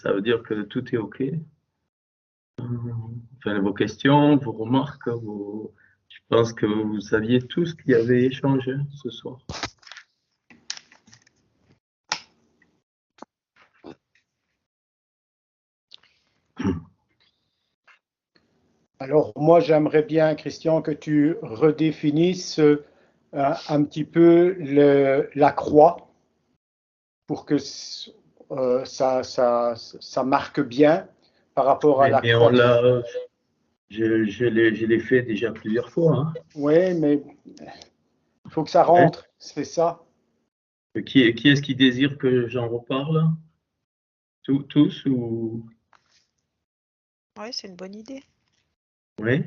ça veut dire que tout est OK. Enfin, vos questions, vos remarques, je pense que vous saviez tout ce qu'il y avait échangé ce soir. Alors moi, j'aimerais bien, Christian, que tu redéfinisses un petit peu la croix pour que ça marque bien par rapport à la Mais croix. je l'ai fait déjà plusieurs fois. Hein. Oui, mais il faut que ça rentre, c'est ça. Qui est-ce qui désire que j'en reparle? Tous ou... Oui, c'est une bonne idée. Oui.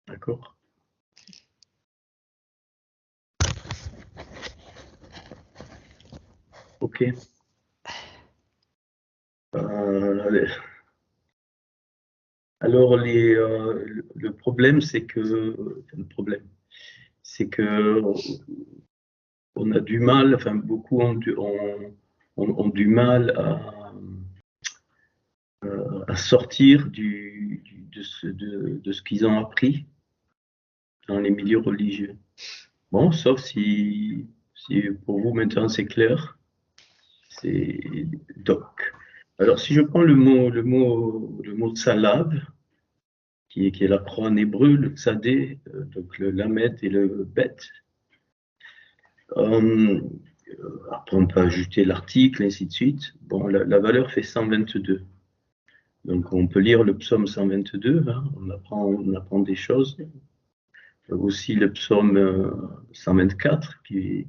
D'accord. OK. Alors, le problème, c'est que... le problème, c'est que on a du mal, enfin, beaucoup ont du mal à sortir de ce qu'ils ont appris dans les milieux religieux. Bon, sauf si pour vous maintenant c'est clair, c'est donc. Alors si je prends le mot tsalav, qui est la croix en hébreu, le tsadé, donc le lamed et le bet. Après on peut ajouter l'article, ainsi de suite. Bon, la valeur fait 122. Donc on peut lire le psaume 122, hein, on apprend des choses. Aussi le psaume 124 qui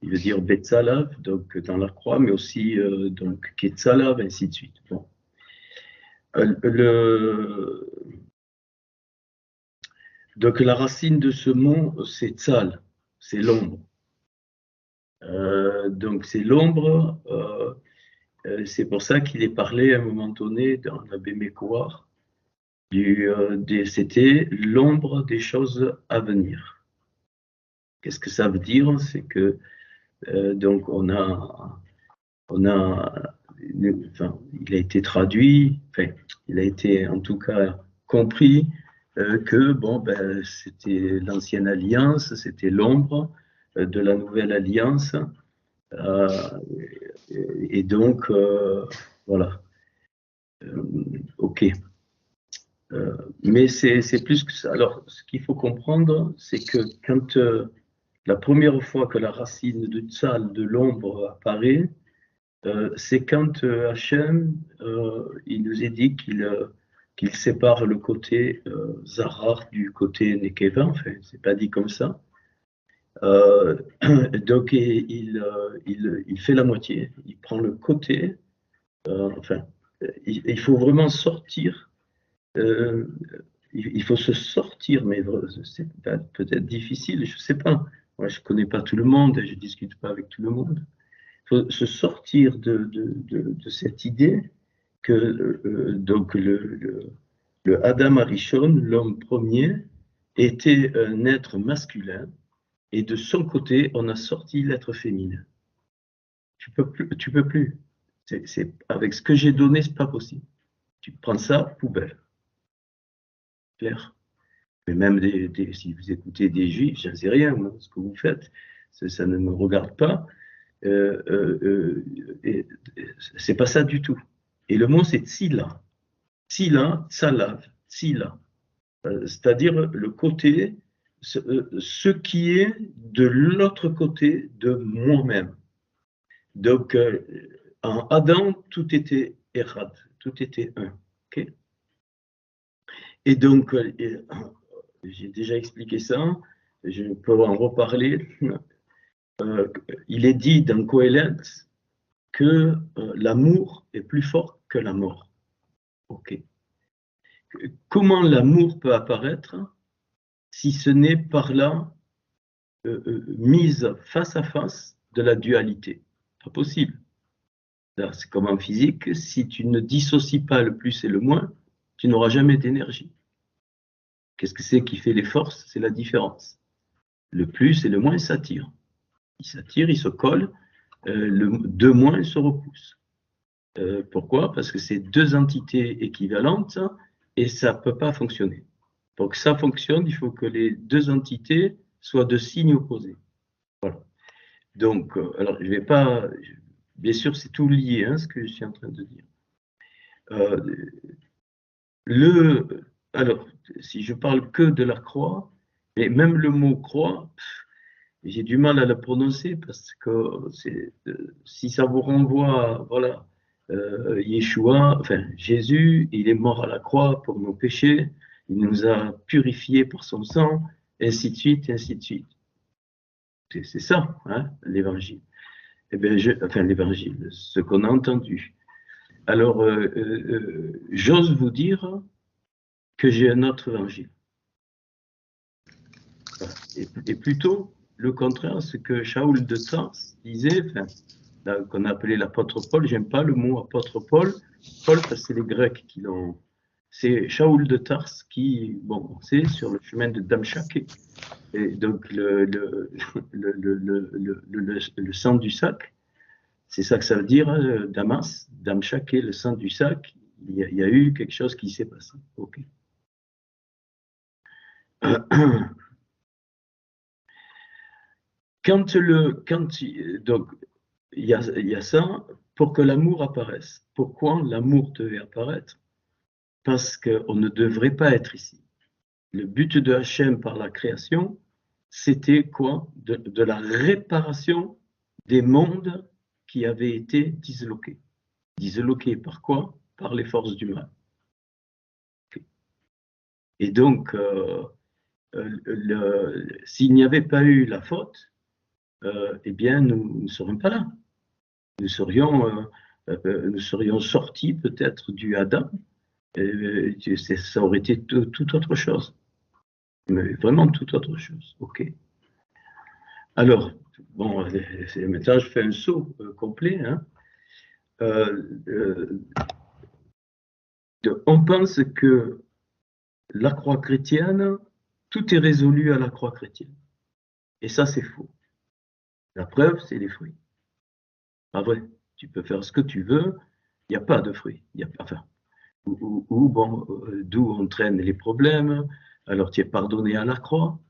veut dire Betzalav, donc dans la croix, mais aussi donc Ketzalav, ainsi de suite. Bon. Donc la racine de ce mot, c'est Tzal, c'est l'ombre. Donc c'est l'ombre, c'est pour ça qu'il est parlé à un moment donné dans la Bémécoire, c'était l'ombre des choses à venir. Qu'est-ce que ça veut dire? C'est que donc il a été traduit, enfin, il a été en tout cas compris que bon, ben, c'était l'ancienne alliance, c'était l'ombre de la nouvelle alliance, et donc voilà, ok. Mais c'est plus que ça. Alors, ce qu'il faut comprendre, c'est que quand la première fois que la racine de Tzal, de l'ombre, apparaît, c'est quand Hachem, il nous est dit qu'il sépare le côté Zarar du côté Nekeva, enfin, c'est pas dit comme ça. Donc, il fait la moitié, il prend le côté, enfin, il faut vraiment sortir, il faut se sortir, mais c'est peut-être difficile, je sais pas. Moi, je connais pas tout le monde, je discute pas avec tout le monde. Il faut se sortir de cette idée que donc le Adam Arishon, l'homme premier, était un être masculin et de son côté, on a sorti l'être féminin. Tu peux plus. Avec ce que j'ai donné, c'est pas possible. Tu prends ça, poubelle. Clair. Mais même si vous écoutez des juifs, je ne sais rien, moi, ce que vous faites, ça ne me regarde pas. C'est pas ça du tout. Et le mot c'est tsila. Tsila, tsalav, tsila. C'est-à-dire le côté, ce qui est de l'autre côté de moi-même. Donc, en Adam, tout était erad, tout était un. Okay? Et donc, j'ai déjà expliqué ça, je peux en reparler. Il est dit dans Kohelet que l'amour est plus fort que la mort. Ok. Comment l'amour peut apparaître si ce n'est par la mise face à face de la dualité? Pas possible. C'est comme en physique, si tu ne dissocies pas le plus et le moins, tu n'auras jamais d'énergie. Qu'est-ce que c'est qui fait les forces? C'est la différence. Le plus et le moins s'attirent. Ils s'attirent, ils se collent, le de moins, ils se repoussent. Pourquoi? Parce que c'est deux entités équivalentes et ça ne peut pas fonctionner. Pour que ça fonctionne, il faut que les deux entités soient de signes opposés. Voilà. Donc, alors, je vais pas... Bien sûr, c'est tout lié, hein, ce que je suis en train de dire. Alors, si je parle que de la croix, mais même le mot croix, j'ai du mal à le prononcer parce que si ça vous renvoie, voilà, Yeshua, enfin Jésus, il est mort à la croix pour nos péchés, il nous a purifiés par son sang, ainsi de suite, ainsi de suite. C'est ça, hein, l'évangile. Eh bien, enfin l'évangile, ce qu'on a entendu. Alors, j'ose vous dire que j'ai un autre évangile. Voilà. Et plutôt le contraire, ce que Shaoul de Tarse disait, enfin, qu'on a appelé l'apôtre Paul, j'aime pas le mot apôtre Paul, parce que c'est les Grecs qui l'ont. C'est Shaoul de Tarse qui, bon, c'est sur le chemin de Damchaké. Et donc, le sang du sac, c'est ça que ça veut dire, Damas, Damchaké, le sang du sac, il y a eu quelque chose qui s'est passé. Ok. Donc, il y a ça pour que l'amour apparaisse. Pourquoi l'amour devait apparaître? Parce qu'on ne devrait pas être ici. Le but de Hachem par la création, c'était quoi? De la réparation des mondes qui avaient été disloqués. Disloqués par quoi? Par les forces du mal. Et donc, s'il n'y avait pas eu la faute, eh bien, nous ne serions pas là. Nous serions sortis peut-être du Adam. Ça aurait été tout autre chose. Mais vraiment tout autre chose. OK. Alors, bon, maintenant je fais un saut complet. Hein. On pense que la croix chrétienne, tout est résolu à la croix chrétienne. Et ça, c'est faux. La preuve, c'est les fruits. Pas vrai. Tu peux faire ce que tu veux, il n'y a pas de fruits. Enfin, bon, d'où entraînent les problèmes. Alors, tu es pardonné à la croix.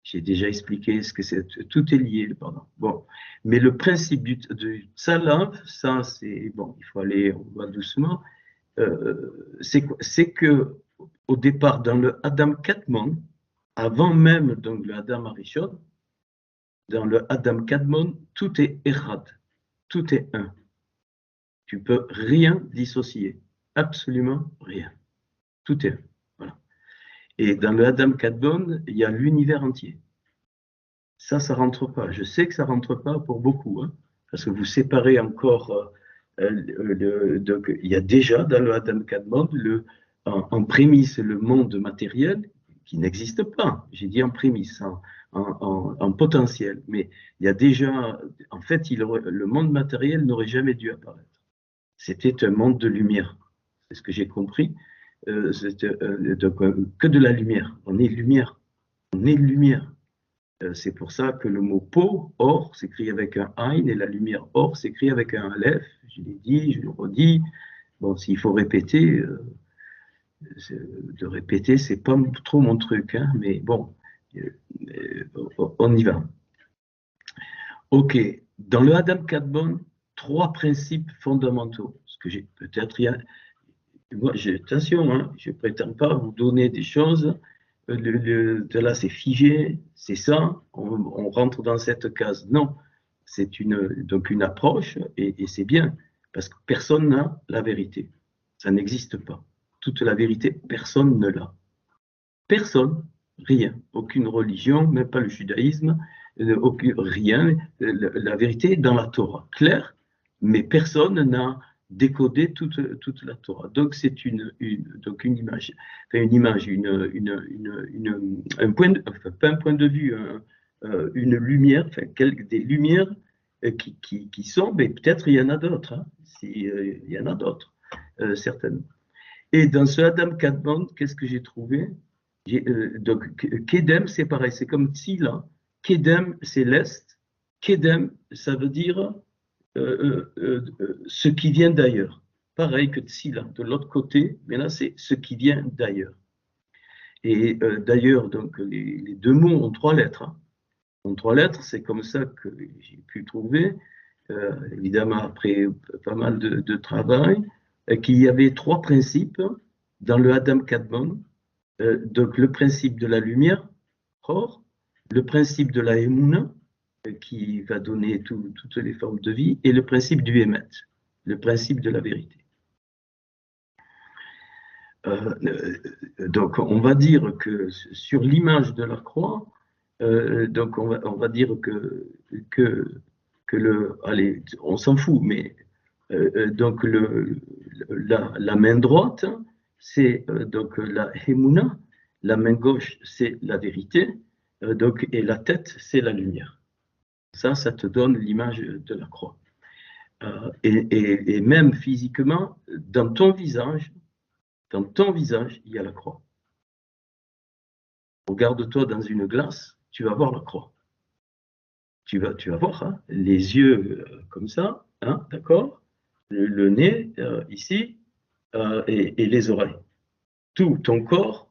J'ai déjà expliqué ce que c'est. Tout est lié, le pardon. Bon, mais le principe du tzalam, ça, c'est bon. Il faut aller, on va doucement. C'est que au départ, dans le Adam Kadmon, avant même donc le Adam Arishon, dans le Adam Kadmon, tout est Echad, tout est un. Tu peux rien dissocier, absolument rien. Tout est un. Voilà. Et dans le Adam Kadmon, il y a l'univers entier. Ça rentre pas. Je sais que ça rentre pas pour beaucoup, hein, parce que vous séparez encore. Donc, il y a déjà dans le Adam Kadmon en prémisse le monde matériel qui n'existe pas. J'ai dit en prémisse, en potentiel. Mais il y a déjà, en fait, le monde matériel n'aurait jamais dû apparaître. C'était un monde de lumière. C'est ce que j'ai compris. Que de la lumière. On est lumière. On est lumière. C'est pour ça que le mot po, or, s'écrit avec un ein, et la lumière or s'écrit avec un aleph. Je l'ai dit, je le redis. Bon, s'il faut répéter, de répéter, c'est pas trop mon truc, hein, mais bon, on y va. Ok, dans le Adam Kadmon, 3 principes fondamentaux. Parce que j'ai peut-être rien. Moi, attention, hein, je ne prétends pas vous donner des choses. De là, c'est figé, c'est ça, on rentre dans cette case. Non, c'est donc une approche et c'est bien, parce que personne n'a la vérité. Ça n'existe pas. Toute la vérité, personne ne l'a. Personne, rien. Aucune religion, même pas le judaïsme, rien. La vérité est dans la Torah, clair, mais personne n'a décoder toute la Torah. Donc c'est une image, enfin un point de, enfin, pas un point de vue, une lumière, enfin des lumières qui sont, mais peut-être il y en a d'autres, hein, il y en a d'autres, certainement. Et dans ce Adam Kadmon, qu'est-ce que j'ai trouvé? Donc, Kedem, c'est pareil, c'est comme Tzila. Kedem, c'est l'Est. Kedem, ça veut dire ce qui vient d'ailleurs. Pareil que Tzila, de l'autre côté, mais là, c'est ce qui vient d'ailleurs. Et d'ailleurs, donc, les deux mots ont 3 lettres. Hein. Ont 3 lettres, c'est comme ça que j'ai pu trouver, évidemment après pas mal de travail, qu'il y avait 3 principes dans le Adam Kadmon. Donc le principe de la lumière, Or, le principe de la Emouna, qui va donner toutes les formes de vie, et le principe du Emet, le principe de la vérité. Donc on va dire que sur l'image de la croix, donc on va dire que le, allez, on s'en fout, mais donc la main droite, c'est donc la Emouna, la main gauche, c'est la vérité, donc, et la tête, c'est la lumière. Ça te donne l'image de la croix. Et même physiquement, dans ton visage, il y a la croix. Regarde-toi dans une glace, tu vas voir la croix. Tu vas voir, hein, les yeux comme ça, hein, d'accord, le nez ici, et les oreilles. Tout ton corps,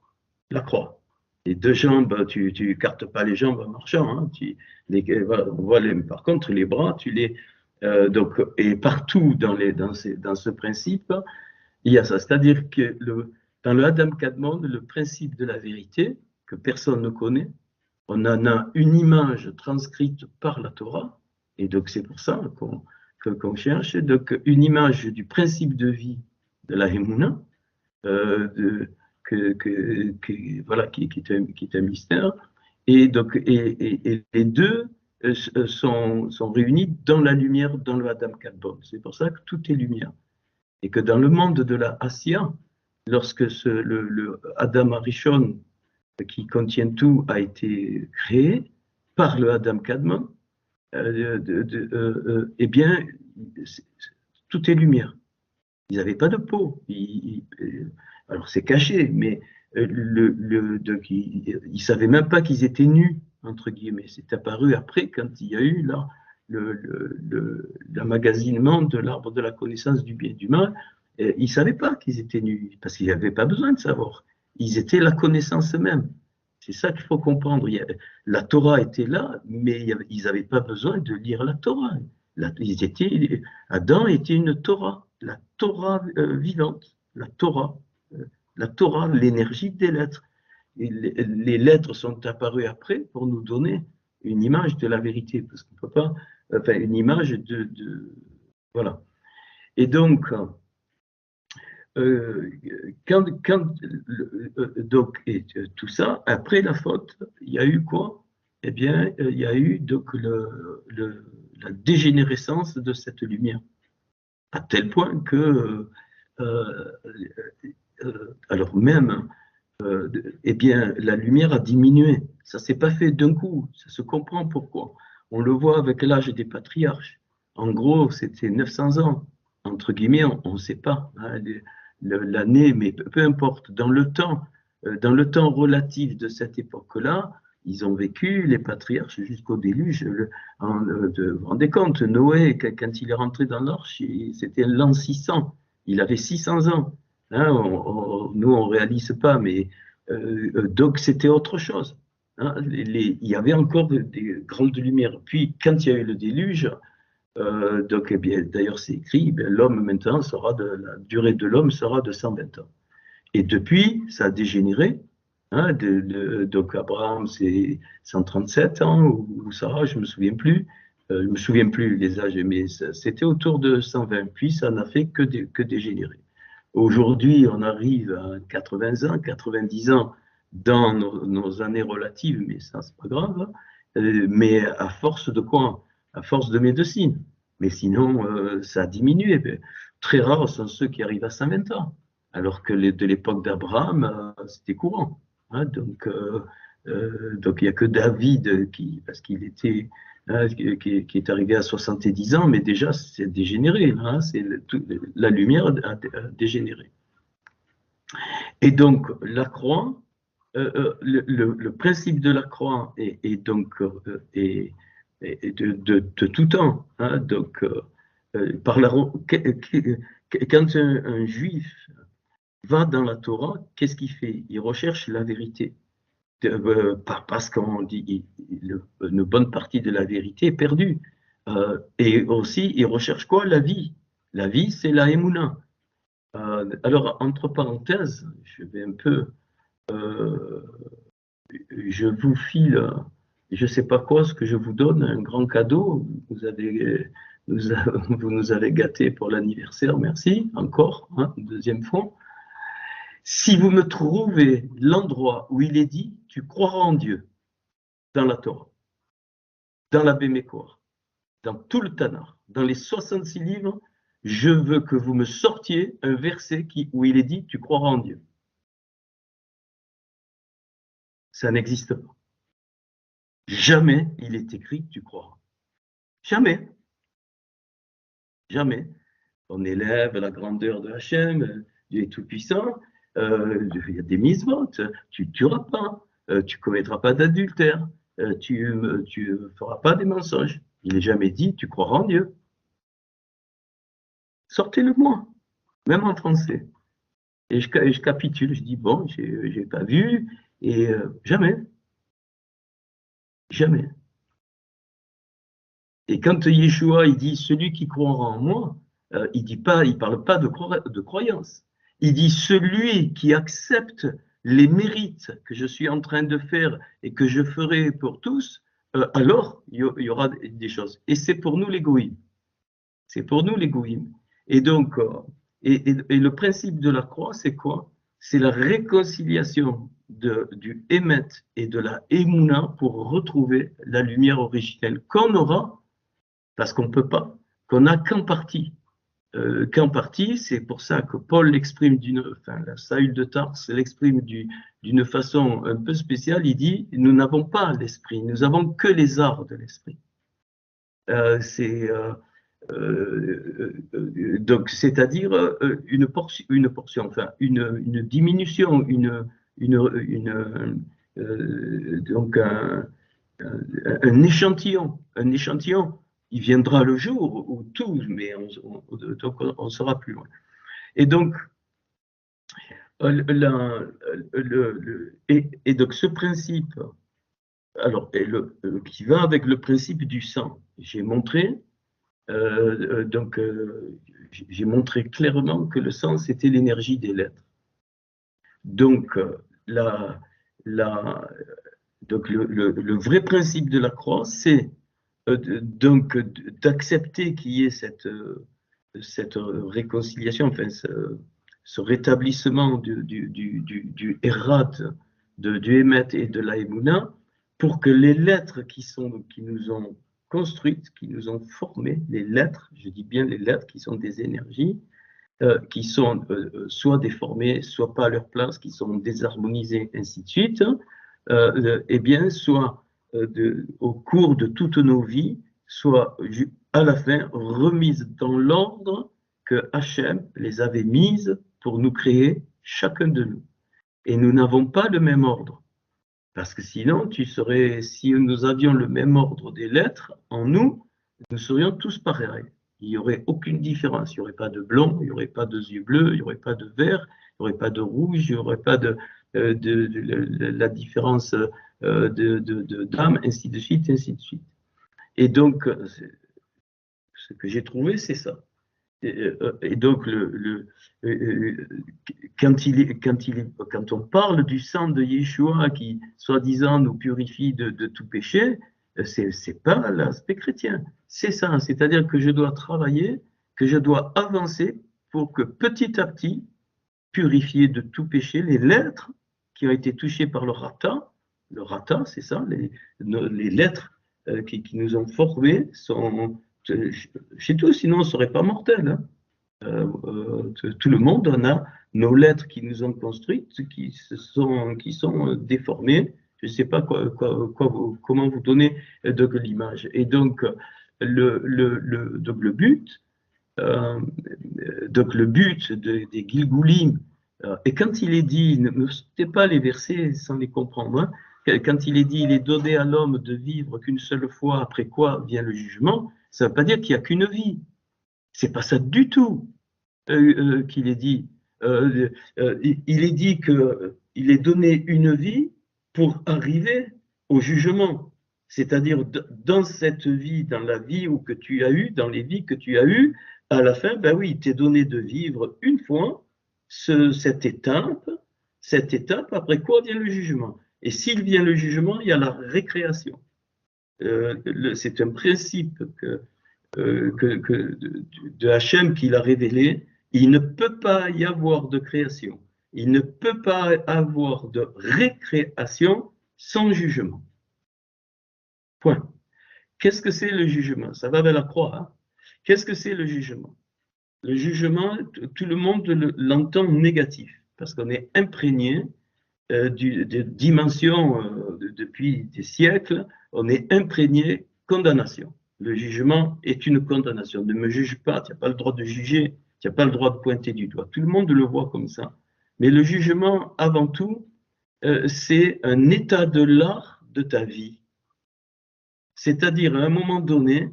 la croix. Les 2 jambes, tu écartes pas les jambes en marchant. Hein, par contre, les bras, tu les... donc, et partout dans ce principe, il y a ça. C'est-à-dire que dans le Adam Kadmon, le principe de la vérité, que personne ne connaît, on en a une image transcrite par la Torah, et donc c'est pour ça qu'on cherche donc, une image du principe de vie de la Emouna, voilà, qui est un mystère, et donc et les deux sont réunis dans la lumière, dans le Adam Kadmon. C'est pour ça que tout est lumière, et que dans le monde de la Assia, lorsque le Adam Arishon, qui contient tout, a été créé par le Adam Kadmon, eh bien, tout est lumière. Ils n'avaient pas de peau. Alors c'est caché, mais ils ne savaient même pas qu'ils étaient nus, entre guillemets. C'est apparu après, quand il y a eu là l'emmagasinement de l'arbre de la connaissance du bien et du mal. Ils ne savaient pas qu'ils étaient nus, parce qu'ils n'avaient pas besoin de savoir. Ils étaient la connaissance même. C'est ça qu'il faut comprendre. La Torah était là, mais ils n'avaient pas besoin de lire la Torah. Adam était une Torah, la Torah vivante, la Torah, l'énergie des lettres. Et les lettres sont apparues après pour nous donner une image de la vérité, parce qu'on ne peut pas, enfin une image voilà. Et donc, donc tout ça, après la faute, il y a eu quoi? Eh bien, il y a eu donc la dégénérescence de cette lumière, à tel point que, alors même, eh bien, la lumière a diminué. Ça ne s'est pas fait d'un coup, ça se comprend pourquoi. On le voit avec l'âge des patriarches. En gros, c'était 900 ans. Entre guillemets, on ne sait pas hein, l'année, mais peu importe. Dans le temps relatif de cette époque-là, ils ont vécu, les patriarches, jusqu'au déluge. Vous vous rendez compte, Noé, quand il est rentré dans l'arche, c'était l'an 600. Il avait 600 ans. Hein, nous, on ne réalise pas, mais donc c'était autre chose. Hein, il y avait encore des grandes lumières. Puis, quand il y a eu le déluge, donc, eh bien, d'ailleurs, c'est écrit, eh l'homme maintenant la durée de l'homme sera de 120 ans. Et depuis, ça a dégénéré. Hein, donc, Abraham, c'est 137 ans, ou Sarah, je ne me souviens plus. Je ne me souviens plus les âges, mais c'était autour de 120. Puis, ça n'a fait que dégénérer. Aujourd'hui, on arrive à 80 ans, 90 ans dans nos années relatives, mais ça, c'est pas grave. Mais à force de quoi? À force de médecine. Mais sinon, ça a diminué. Très rares sont ceux qui arrivent à 120 ans, alors que de l'époque d'Abraham, c'était courant. Hein, donc, il n'y a que David, parce qu'il était... qui est arrivé à 70 ans, mais déjà c'est dégénéré, hein, la lumière a dégénéré. Et donc la croix, le principe de la croix est donc de tout temps. Hein, donc, quand un juif va dans la Torah, qu'est-ce qu'il fait? Il recherche la vérité. Parce qu'on dit une bonne partie de la vérité est perdue. Et aussi, il recherche quoi? La vie. La vie, c'est la Emouna. Alors, entre parenthèses, je vais un peu... je vous file, je ne sais pas quoi, ce que je vous donne, un grand cadeau. Vous nous avez gâtés pour l'anniversaire, merci, encore, hein, deuxième fois. Si vous me trouvez l'endroit où il est dit, tu croiras en Dieu, dans la Torah, dans la Bémécoire, dans tout le Tanakh, dans les 66 livres, je veux que vous me sortiez un verset où il est dit, tu croiras en Dieu. Ça n'existe pas. Jamais il est écrit tu croiras. Jamais. Jamais. On élève la grandeur de Hachem, Dieu est tout-puissant, il y a des mitzvot, tu ne tueras pas, tu ne commettras pas d'adultère, tu ne feras pas des mensonges. Il n'est jamais dit tu croiras en Dieu. Sortez-le-moi, même en français. Et je capitule, je dis bon, j'ai pas vu, et jamais. Jamais. Et quand Yeshua, il dit celui qui croira en moi, il parle pas de croyance. Il dit celui qui accepte les mérites que je suis en train de faire et que je ferai pour tous, alors il y aura des choses. Et c'est pour nous les goïms. C'est pour nous les goïms. Et donc, et le principe de la croix, c'est quoi? C'est la réconciliation du Emet et de la Emouna pour retrouver la lumière originelle qu'on aura, parce qu'on ne peut pas, qu'on n'a qu'en partie. C'est pour ça que Paul l'exprime la Saül de Tarse l'exprime d'une façon un peu spéciale. Il dit, nous n'avons pas l'esprit, nous avons que les arts de l'esprit. Donc, c'est-à-dire une portion, enfin, une diminution, donc un échantillon, il viendra le jour où tout, mais on sera plus loin. Et donc, et donc ce principe, alors, qui va avec le principe du sang, j'ai montré, j'ai montré clairement que le sang, c'était l'énergie des lettres. Donc, donc le vrai principe de la croix, c'est donc d'accepter qu'il y ait cette réconciliation, enfin ce rétablissement du Erat, du Emet et de la Emouna, pour que les lettres qui nous ont construites, qui nous ont formés, les lettres, je dis bien les lettres qui sont des énergies, qui sont soit déformées, soit pas à leur place, qui sont désharmonisées, ainsi de suite, eh bien, soit au cours de toutes nos vies, soit à la fin remises dans l'ordre que Hachem les avait mises pour nous créer chacun de nous. Et nous n'avons pas le même ordre. Parce que sinon, si nous avions le même ordre des lettres en nous, nous serions tous pareils. Il n'y aurait aucune différence. Il n'y aurait pas de blond, il n'y aurait pas de yeux bleus, il n'y aurait pas de vert, il n'y aurait pas de rouge, il n'y aurait pas la différence d'âme, ainsi de suite, ainsi de suite. Et donc, ce que j'ai trouvé, c'est ça. Et donc, quand on parle du sang de Yeshua qui, soi-disant, nous purifie de tout péché, c'est pas l'aspect chrétien. C'est ça, c'est-à-dire que je dois travailler, que je dois avancer pour que petit à petit, purifier de tout péché les lettres qui ont été touchées par le rata, c'est ça, les lettres qui nous ont formés sont chez tous, sinon on ne serait pas mortel. Hein. Tout le monde, on a nos lettres qui nous ont construites, qui sont déformées. Je ne sais pas comment vous donner donc l'image. Et donc le but des Gilgoulim Et quand il est dit, ne me citez pas les versets sans les comprendre, hein, quand il est dit, il est donné à l'homme de vivre qu'une seule fois, après quoi vient le jugement, ça ne veut pas dire qu'il n'y a qu'une vie. C'est pas ça du tout qu'il est dit. Il est dit qu'il est donné une vie pour arriver au jugement. C'est-à-dire, dans cette vie, dans la vie que tu as eue, dans les vies que tu as eues, à la fin, ben oui, il t'est donné de vivre une fois cette étape, après quoi vient le jugement. Et s'il vient le jugement, il y a la récréation. C'est un principe de Hachem qu'il a révélé. Il ne peut pas y avoir de création. Il ne peut pas avoir de récréation sans jugement. Point. Qu'est-ce que c'est le jugement? Ça va vers la croix. Hein? Qu'est-ce que c'est le jugement? Le jugement, tout le monde l'entend négatif, parce qu'on est imprégné de dimensions depuis des siècles, on est imprégné condamnation. Le jugement est une condamnation. Ne me juge pas, tu n'as pas le droit de juger, tu n'as pas le droit de pointer du doigt. Tout le monde le voit comme ça. Mais le jugement, avant tout, c'est un état de l'art de ta vie. C'est-à-dire, à un moment donné,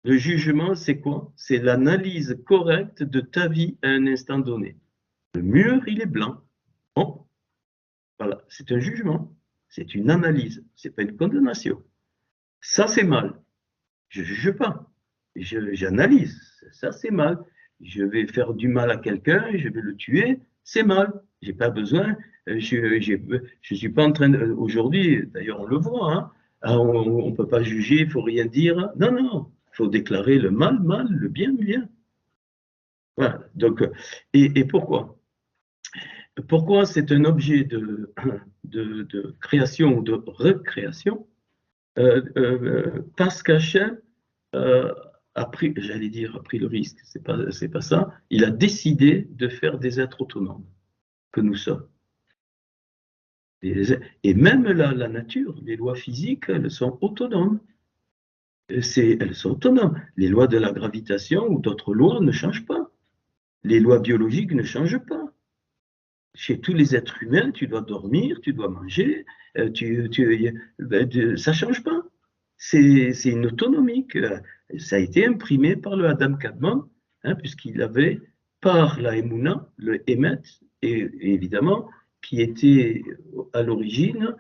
le jugement, c'est quoi? C'est l'analyse correcte de ta vie à un instant donné. Le mur, il est blanc. Bon, voilà, c'est un jugement, c'est une analyse, c'est pas une condamnation. Ça, c'est mal. Je ne juge pas, j'analyse. Ça, c'est mal. Je vais faire du mal à quelqu'un, je vais le tuer, c'est mal. J'ai pas besoin. Je suis pas en train de. Aujourd'hui, d'ailleurs, on le voit. Hein, on ne peut pas juger, il faut rien dire. Non, non. Il faut déclarer le mal, mal, le bien, bien. Voilà. Donc, et pourquoi? Pourquoi c'est un objet de création ou de recréation? Parce qu'Hachem a pris, j'allais dire, a pris le risque, c'est pas ça, il a décidé de faire des êtres autonomes, que nous sommes. Et même la nature, les lois physiques, elles sont autonomes. Elles sont autonomes. Les lois de la gravitation ou d'autres lois ne changent pas. Les lois biologiques ne changent pas. Chez tous les êtres humains, tu dois dormir, tu dois manger, ça ne change pas. C'est une autonomie. Ça a été imprimé par le Adam Kadmon, hein, puisqu'il avait, par la Emouna, le Emet, et évidemment, qui était à l'origine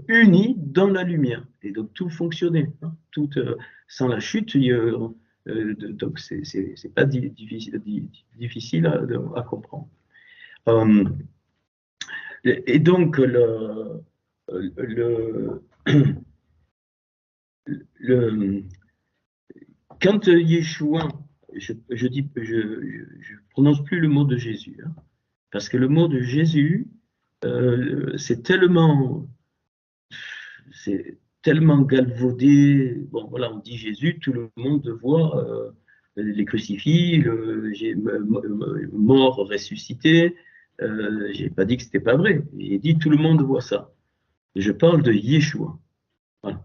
uni dans la lumière. Et donc tout fonctionnait. Hein, tout, sans la chute, donc c'est pas difficile à comprendre. Et donc, quand Yeshua, je prononce plus le mot de Jésus, hein, parce que le mot de Jésus, c'est tellement galvaudé. Bon, voilà, on dit Jésus, tout le monde voit les crucifix, mort, ressuscité. J'ai pas dit que c'était pas vrai. J'ai dit tout le monde voit ça. Je parle de Yeshua. Voilà.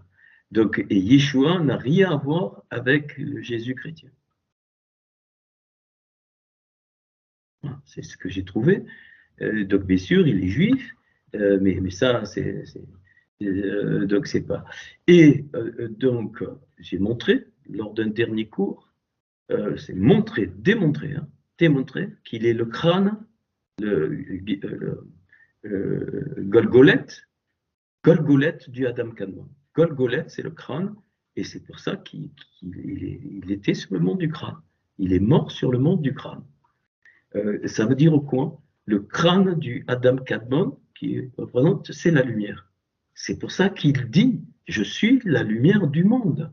Donc, et Yeshua n'a rien à voir avec le Jésus chrétien. Voilà, c'est ce que j'ai trouvé. Donc, bien sûr, il est juif, mais ça, donc c'est pas. Et donc, j'ai montré lors d'un dernier cours, c'est démontré qu'il est le crâne, Golgoleth du Adam Kadmon. Golgoleth, c'est le crâne, et c'est pour ça qu'il était sur le mont du crâne. Il est mort sur le mont du crâne. Ça veut dire quoi? Le crâne du Adam Kadmon, qui représente, c'est la lumière. C'est pour ça qu'il dit « Je suis la lumière du monde ».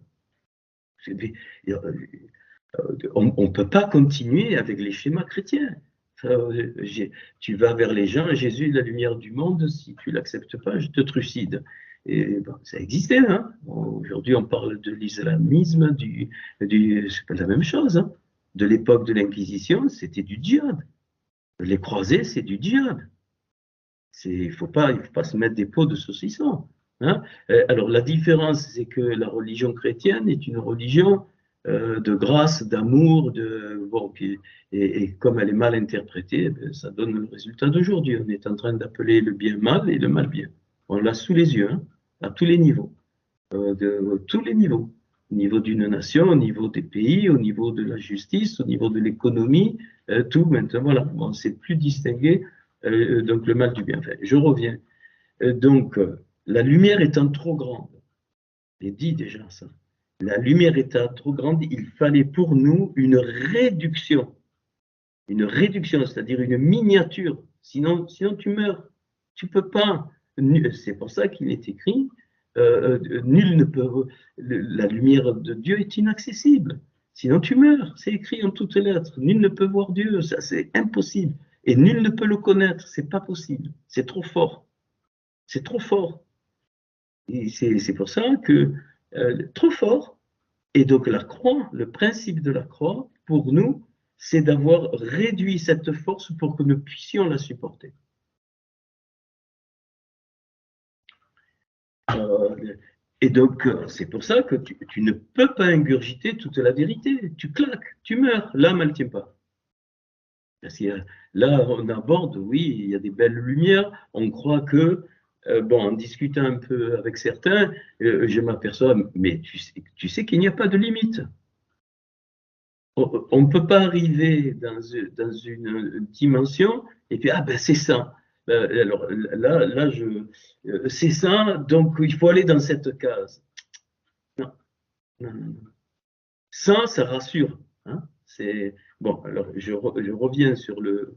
On ne peut pas continuer avec les schémas chrétiens. Tu vas vers les gens, Jésus est la lumière du monde, si tu ne l'acceptes pas, je te trucide. Et bon, ça existait, hein. Aujourd'hui on parle de l'islamisme, c'est pas la même chose. Hein. De l'époque de l'Inquisition, c'était du djihad. Les croisés, c'est du djihad. Il ne faut pas se mettre des pots de saucisson. Hein. Alors la différence, c'est que la religion chrétienne est une religion de grâce, d'amour, bon, et comme elle est mal interprétée, ça donne le résultat d'aujourd'hui. On est en train d'appeler le bien mal et le mal bien. On l'a sous les yeux, hein, à tous les niveaux, de tous les niveaux. Au niveau d'une nation, au niveau des pays, au niveau de la justice, au niveau de l'économie, tout maintenant, voilà, on ne sait plus distinguer donc le mal du bien. Enfin, je reviens. Donc, la lumière étant trop grande, j'ai dit déjà ça, la lumière étant trop grande, il fallait pour nous une réduction, c'est-à-dire une miniature, sinon tu meurs, tu peux pas. C'est pour ça qu'il est écrit, nul ne peut, la lumière de Dieu est inaccessible, sinon tu meurs, c'est écrit en toutes lettres, nul ne peut voir Dieu, ça c'est impossible, et nul ne peut le connaître, c'est pas possible, c'est trop fort, c'est trop fort. C'est pour ça que trop fort. Et donc la croix, le principe de la croix, pour nous, c'est d'avoir réduit cette force pour que nous puissions la supporter. Et donc, c'est pour ça que tu ne peux pas ingurgiter toute la vérité. Tu claques, tu meurs. L'âme, elle ne tient pas. Parce que là, on aborde, oui, il y a des belles lumières. On croit que, bon, en discutant un peu avec certains, je m'aperçois, mais tu sais qu'il n'y a pas de limite. On ne peut pas arriver dans une dimension et puis, ah ben c'est ça. Alors là c'est ça, donc il faut aller dans cette case. Non, non, non. Ça rassure. Hein, bon, alors je reviens sur le.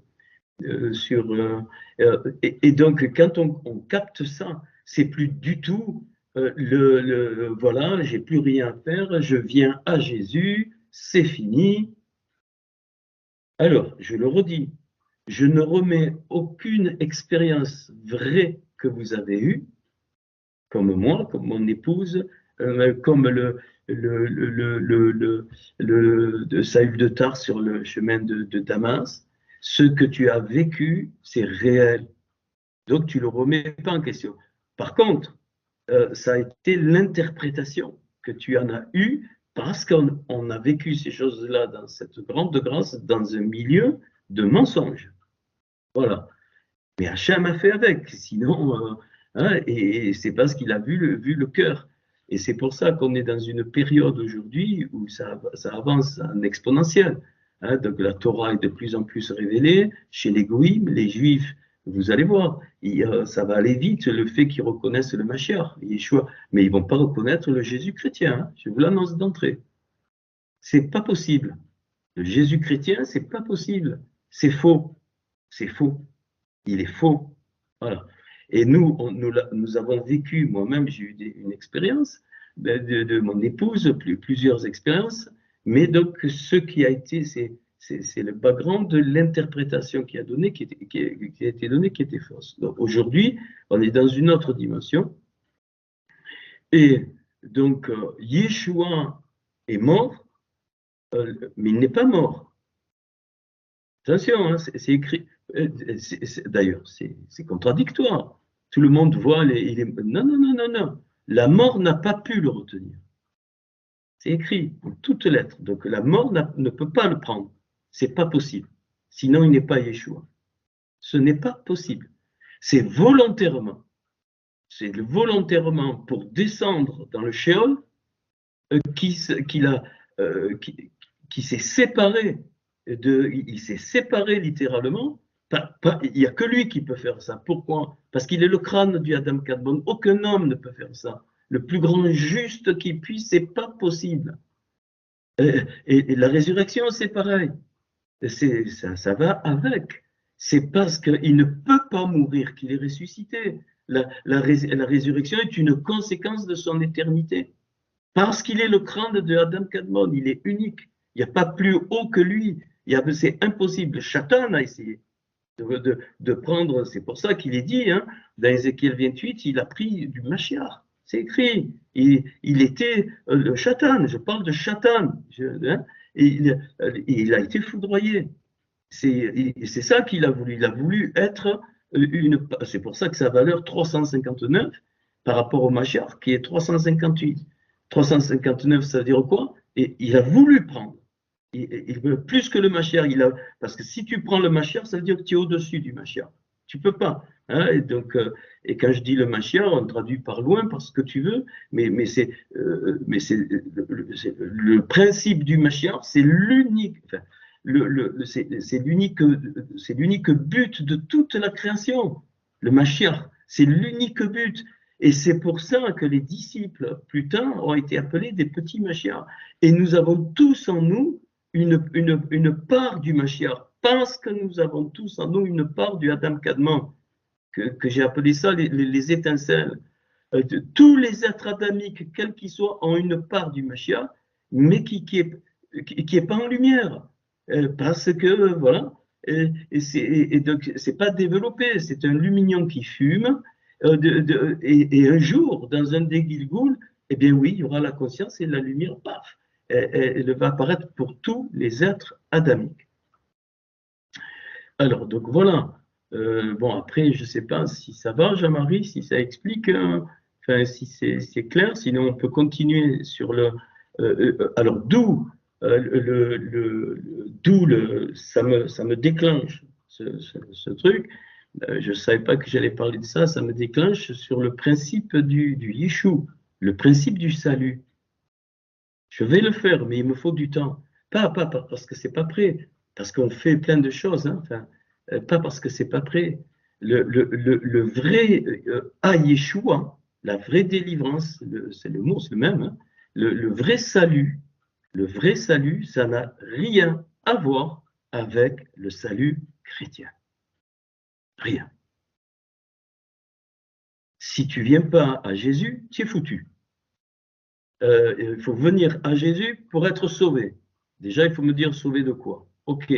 Et donc, quand on capte ça, c'est plus du tout voilà, j'ai plus rien à faire, je viens à Jésus, c'est fini. Alors, je le redis, je ne remets aucune expérience vraie que vous avez eue, comme moi, comme mon épouse, comme de Saül de Tarse sur le chemin de Damas. Ce que tu as vécu, c'est réel. Donc, tu ne le remets pas en question. Par contre, ça a été l'interprétation que tu en as eue parce qu'on a vécu ces choses-là dans cette grande grâce, dans un milieu de mensonges. Voilà. Mais Hachem a fait avec, sinon, hein, et c'est parce qu'il a vu le cœur. Et c'est pour ça qu'on est dans une période aujourd'hui où ça avance en exponentiel. Hein, donc la Torah est de plus en plus révélée chez les Goïms, les Juifs. Vous allez voir, ça va aller vite, le fait qu'ils reconnaissent le Mashiach, Yeshua, mais ils ne vont pas reconnaître le Jésus chrétien. Hein, je vous l'annonce d'entrée. C'est pas possible. Le Jésus chrétien, c'est pas possible. C'est faux. C'est faux. Il est faux. Voilà. Et nous avons vécu, moi-même, j'ai eu une expérience de mon épouse, plusieurs expériences, mais donc ce qui a été, c'est le background de l'interprétation qui a été donnée qui était fausse. Donc aujourd'hui, on est dans une autre dimension. Et donc, Yeshua est mort, mais il n'est pas mort. Attention, hein, c'est écrit. D'ailleurs, c'est contradictoire. Tout le monde voit Non, non, non, non, non. La mort n'a pas pu le retenir. C'est écrit en toutes lettres. Donc la mort ne peut pas le prendre. C'est pas possible. Sinon, il n'est pas Yeshua. Ce n'est pas possible. C'est volontairement. C'est volontairement pour descendre dans le Sheol qui s'est séparé. Il s'est séparé littéralement. Il n'y a que lui qui peut faire ça. Pourquoi? Parce qu'il est le crâne du Adam Kadmon. Aucun homme ne peut faire ça. Le plus grand juste qui puisse, c'est pas possible. Et la résurrection, c'est pareil. Ça va avec. C'est parce qu'il ne peut pas mourir qu'il est ressuscité. La résurrection est une conséquence de son éternité. Parce qu'il est le crâne de Adam Kadmon, il est unique. Il n'y a pas plus haut que lui. C'est impossible. Satan a essayé de prendre, c'est pour ça qu'il est dit, hein, dans Ézéchiel 28, il a pris du Mashiach. C'est écrit. Il était le Satan, je parle de Satan. Hein, il a été foudroyé. C'est ça qu'il a voulu. Il a voulu être c'est pour ça que sa valeur 359 par rapport au Mashiach qui est 358. 359, ça veut dire quoi? Et il a voulu prendre. Il veut plus que le Mashiach. Parce que si tu prends le Mashiach, ça veut dire que tu es au-dessus du Mashiach. Tu peux pas. Hein, et donc, et quand je dis le Mashiach, on traduit par loin, par ce que tu veux, mais c'est le principe du Mashiach, c'est l'unique. Enfin, c'est l'unique but de toute la création. Le Mashiach, c'est l'unique but. Et c'est pour ça que les disciples, plus tard, ont été appelés des petits Mashiach. Et nous avons tous en nous une part du Mashiach, parce que nous avons tous en nous une part du Adam Kadmon, que j'ai appelé ça les étincelles. Tous les êtres adamiques, quels qu'ils soient, ont une part du Mashiach, mais qui est pas en lumière. Parce que, voilà, et donc c'est pas développé, c'est un lumignon qui fume, et un jour, dans un des Gilgoul, eh bien oui, il y aura la conscience et la lumière, paf, elle va apparaître pour tous les êtres adamiques. Alors, donc voilà. Bon, après, je ne sais pas si ça va, Jean-Marie, si ça explique, enfin, si c'est clair, sinon on peut continuer sur le. Alors, d'où ça me déclenche ce truc. Je ne savais pas que j'allais parler de ça, ça me déclenche sur le principe du Yeshua, le principe du salut. Je vais le faire, mais il me faut du temps. Pas parce que c'est pas prêt, parce qu'on fait plein de choses, hein, enfin, pas parce que c'est pas prêt. Le vrai Yeshua, la vraie délivrance, c'est le mot, c'est le même, hein, le vrai salut, ça n'a rien à voir avec le salut chrétien. Rien. Si tu viens pas à Jésus, tu es foutu. Il faut venir à Jésus pour être sauvé. Déjà, il faut me dire sauvé de quoi? Ok.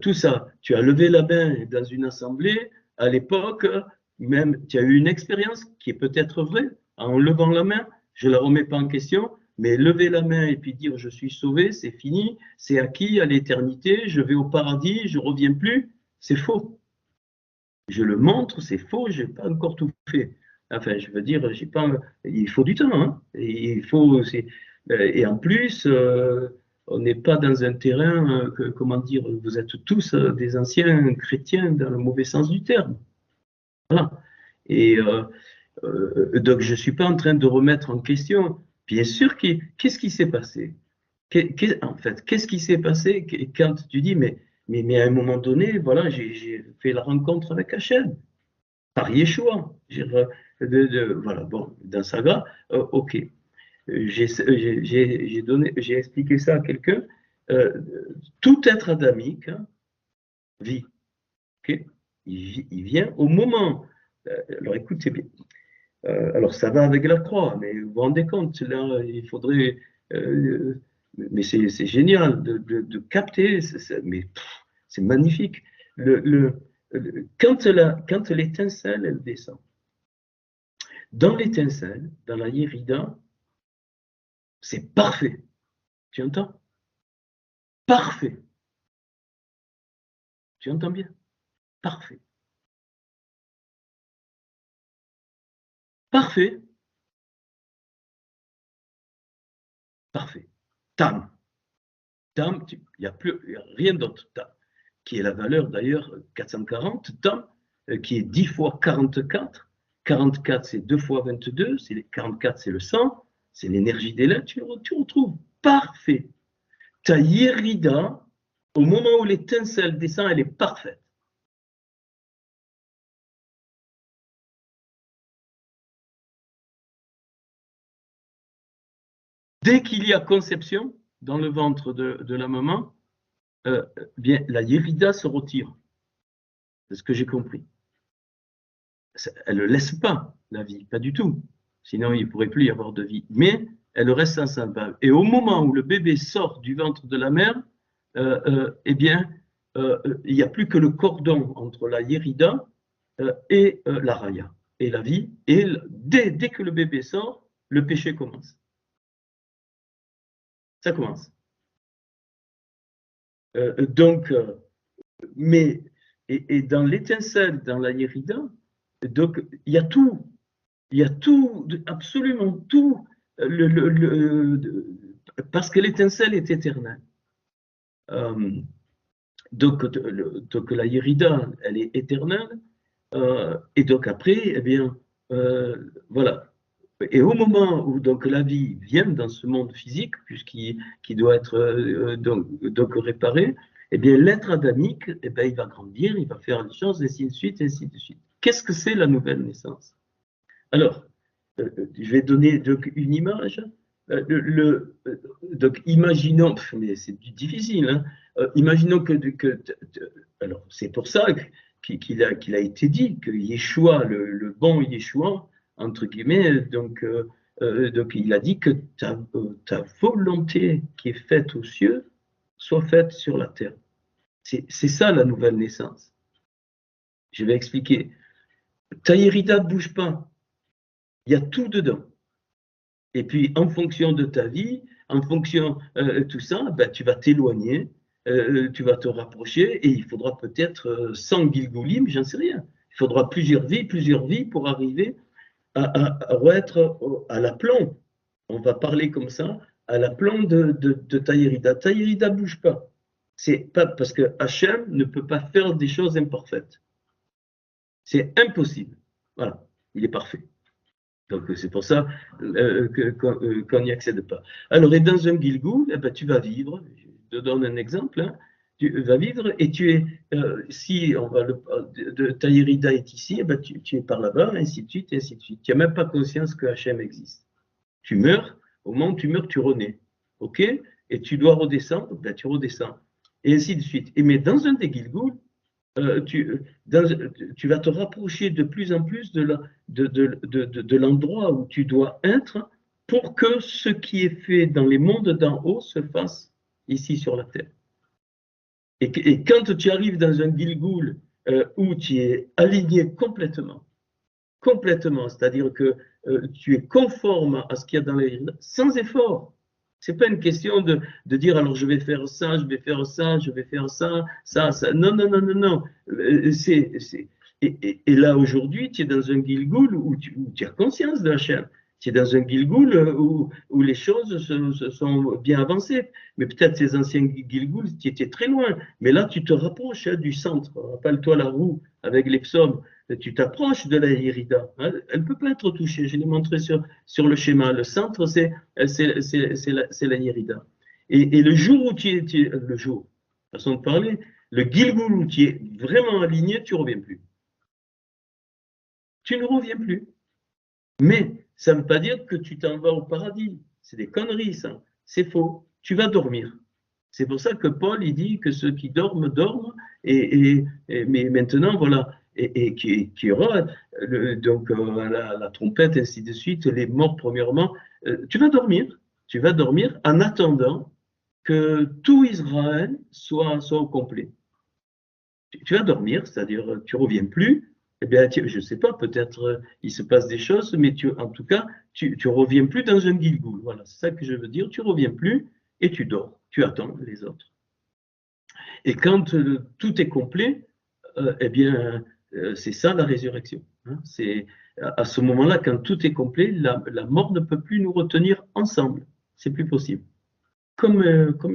Tout ça, tu as levé la main dans une assemblée, à l'époque, même tu as eu une expérience qui est peut-être vraie, en levant la main, je ne la remets pas en question, mais lever la main et puis dire je suis sauvé, c'est fini, c'est acquis à l'éternité, je vais au paradis, je ne reviens plus, c'est faux. Je le montre, c'est faux, je n'ai pas encore tout fait. Enfin, je veux dire, j'ai pas, il faut du temps, hein, et et en plus, on n'est pas dans un terrain, comment dire, vous êtes tous des anciens chrétiens dans le mauvais sens du terme. Voilà. Et donc, je ne suis pas en train de remettre en question. Bien sûr, qu'est-ce qui s'est passé? En fait, qu'est-ce qui s'est passé quand tu dis, mais à un moment donné, voilà, j'ai fait la rencontre avec Hachem, par Yeshua. Voilà, bon, dans Saga, ok. J'ai expliqué ça à quelqu'un. Tout être adamique vit. Okay, il vient au moment. Alors écoutez bien. Alors ça va avec la croix, mais vous vous rendez compte, là, il faudrait. Mais c'est génial de capter, mais c'est magnifique. Quand l'étincelle, elle descend, dans l'étincelle, dans la Yérida, c'est parfait. Tu entends? Parfait. Tu entends bien? Parfait. Parfait. Parfait. Tam. Tam, il n'y a rien d'autre. Tam, qui est la valeur d'ailleurs 440. Tam, qui est 10 fois 44. 44, c'est 2 fois 22. 44, c'est le sang. C'est l'énergie des lettres. Tu retrouves parfait. Ta Yérida, au moment où l'étincelle descend, elle est parfaite. Dès qu'il y a conception dans le ventre de la maman, bien, la Yérida se retire. C'est ce que j'ai compris. Elle ne laisse pas la vie, pas du tout. Sinon, il ne pourrait plus y avoir de vie. Mais elle reste enceinte. Et au moment où le bébé sort du ventre de la mère, eh bien, il n'y a plus que le cordon entre la Yérida et la Raya, et la vie. Et dès que le bébé sort, le péché commence. Ça commence. Donc, mais, et dans l'étincelle, dans la Yérida, donc il y a tout, absolument tout. parce que l'étincelle est éternelle. Donc la Yérida, elle est éternelle. Et donc après, eh bien, voilà. Et au moment où donc la vie vient dans ce monde physique, puisqu'il doit être donc réparé, eh bien l'être adamique, eh bien, il va grandir, il va faire des choses, ainsi de suite, ainsi de suite. Qu'est-ce que c'est la nouvelle naissance? Alors, je vais donner donc une image. Donc, imaginons, mais c'est difficile, hein, imaginons alors c'est pour ça qu'il a été dit que Yeshua, le bon Yeshua, entre guillemets, donc il a dit que ta volonté qui est faite aux cieux soit faite sur la terre. C'est ça la nouvelle naissance. Je vais expliquer. Ta Yérida ne bouge pas. Il y a tout dedans. Et puis, en fonction de ta vie, en fonction de tout ça, ben, tu vas t'éloigner, tu vas te rapprocher, et il faudra peut-être 100 Gilgoulim, j'en sais rien. Il faudra plusieurs vies pour arriver à être à l'aplomb. On va parler comme ça, à l'aplomb de ta Yérida. Ta Yérida ne bouge pas. C'est pas parce que Hachem ne peut pas faire des choses imparfaites. C'est impossible. Voilà, il est parfait. Donc c'est pour ça qu'on n'y accède pas. Alors, et dans un Gilgoul, eh ben, tu vas vivre, je te donne un exemple, hein, tu vas vivre et tu es, si on va ta Yérida est ici, eh ben, tu es par là-bas, ainsi de suite, ainsi de suite. Tu n'as même pas conscience que Hachem existe. Tu meurs, au moment où tu meurs, tu renais. OK? Et tu dois redescendre, ben, tu redescends. Et ainsi de suite. Et mais dans un des Gilgoul, tu vas te rapprocher de plus en plus de l'endroit où tu dois être pour que ce qui est fait dans les mondes d'en haut se fasse ici sur la terre. Et quand tu arrives dans un Gilgoul où tu es aligné complètement, c'est-à-dire que tu es conforme à ce qu'il y a dans les sans effort. Ce n'est pas une question de dire alors je vais faire ça, je vais faire ça, je vais faire ça, ça. Non, non, non, non, non. Et là aujourd'hui, tu es dans un Gilgoul où tu as conscience de Hachem. Tu es dans un Gilgoul où les choses se sont bien avancées. Mais peut-être ces anciens Gilgouls, tu étais très loin. Mais là, tu te rapproches du centre. Rappelle-toi la roue avec les psaumes. Tu t'approches de la Yérida. Elle ne peut pas être touchée. Je l'ai montré sur le schéma. Le centre, c'est la Yérida. Et le jour où le jour, façon de parler, le Gilgoul où tu es vraiment aligné, tu ne reviens plus. Tu ne reviens plus. Mais ça ne veut pas dire que tu t'en vas au paradis. C'est des conneries, ça. C'est faux. Tu vas dormir. C'est pour ça que Paul, il dit que ceux qui dorment, dorment. Mais maintenant, voilà. Et qui y aura donc la trompette, ainsi de suite, les morts premièrement. Tu vas dormir en attendant que tout Israël soit au complet. Tu vas dormir, c'est-à-dire tu ne reviens plus. Eh bien, je ne sais pas, peut-être il se passe des choses, mais en tout cas, tu ne reviens plus dans un Gilgoul. Voilà, c'est ça que je veux dire. Tu ne reviens plus et tu dors. Tu attends les autres. Et quand tout est complet, eh bien, c'est ça la résurrection. Hein. C'est à ce moment-là, quand tout est complet, la mort ne peut plus nous retenir ensemble. C'est plus possible. Comme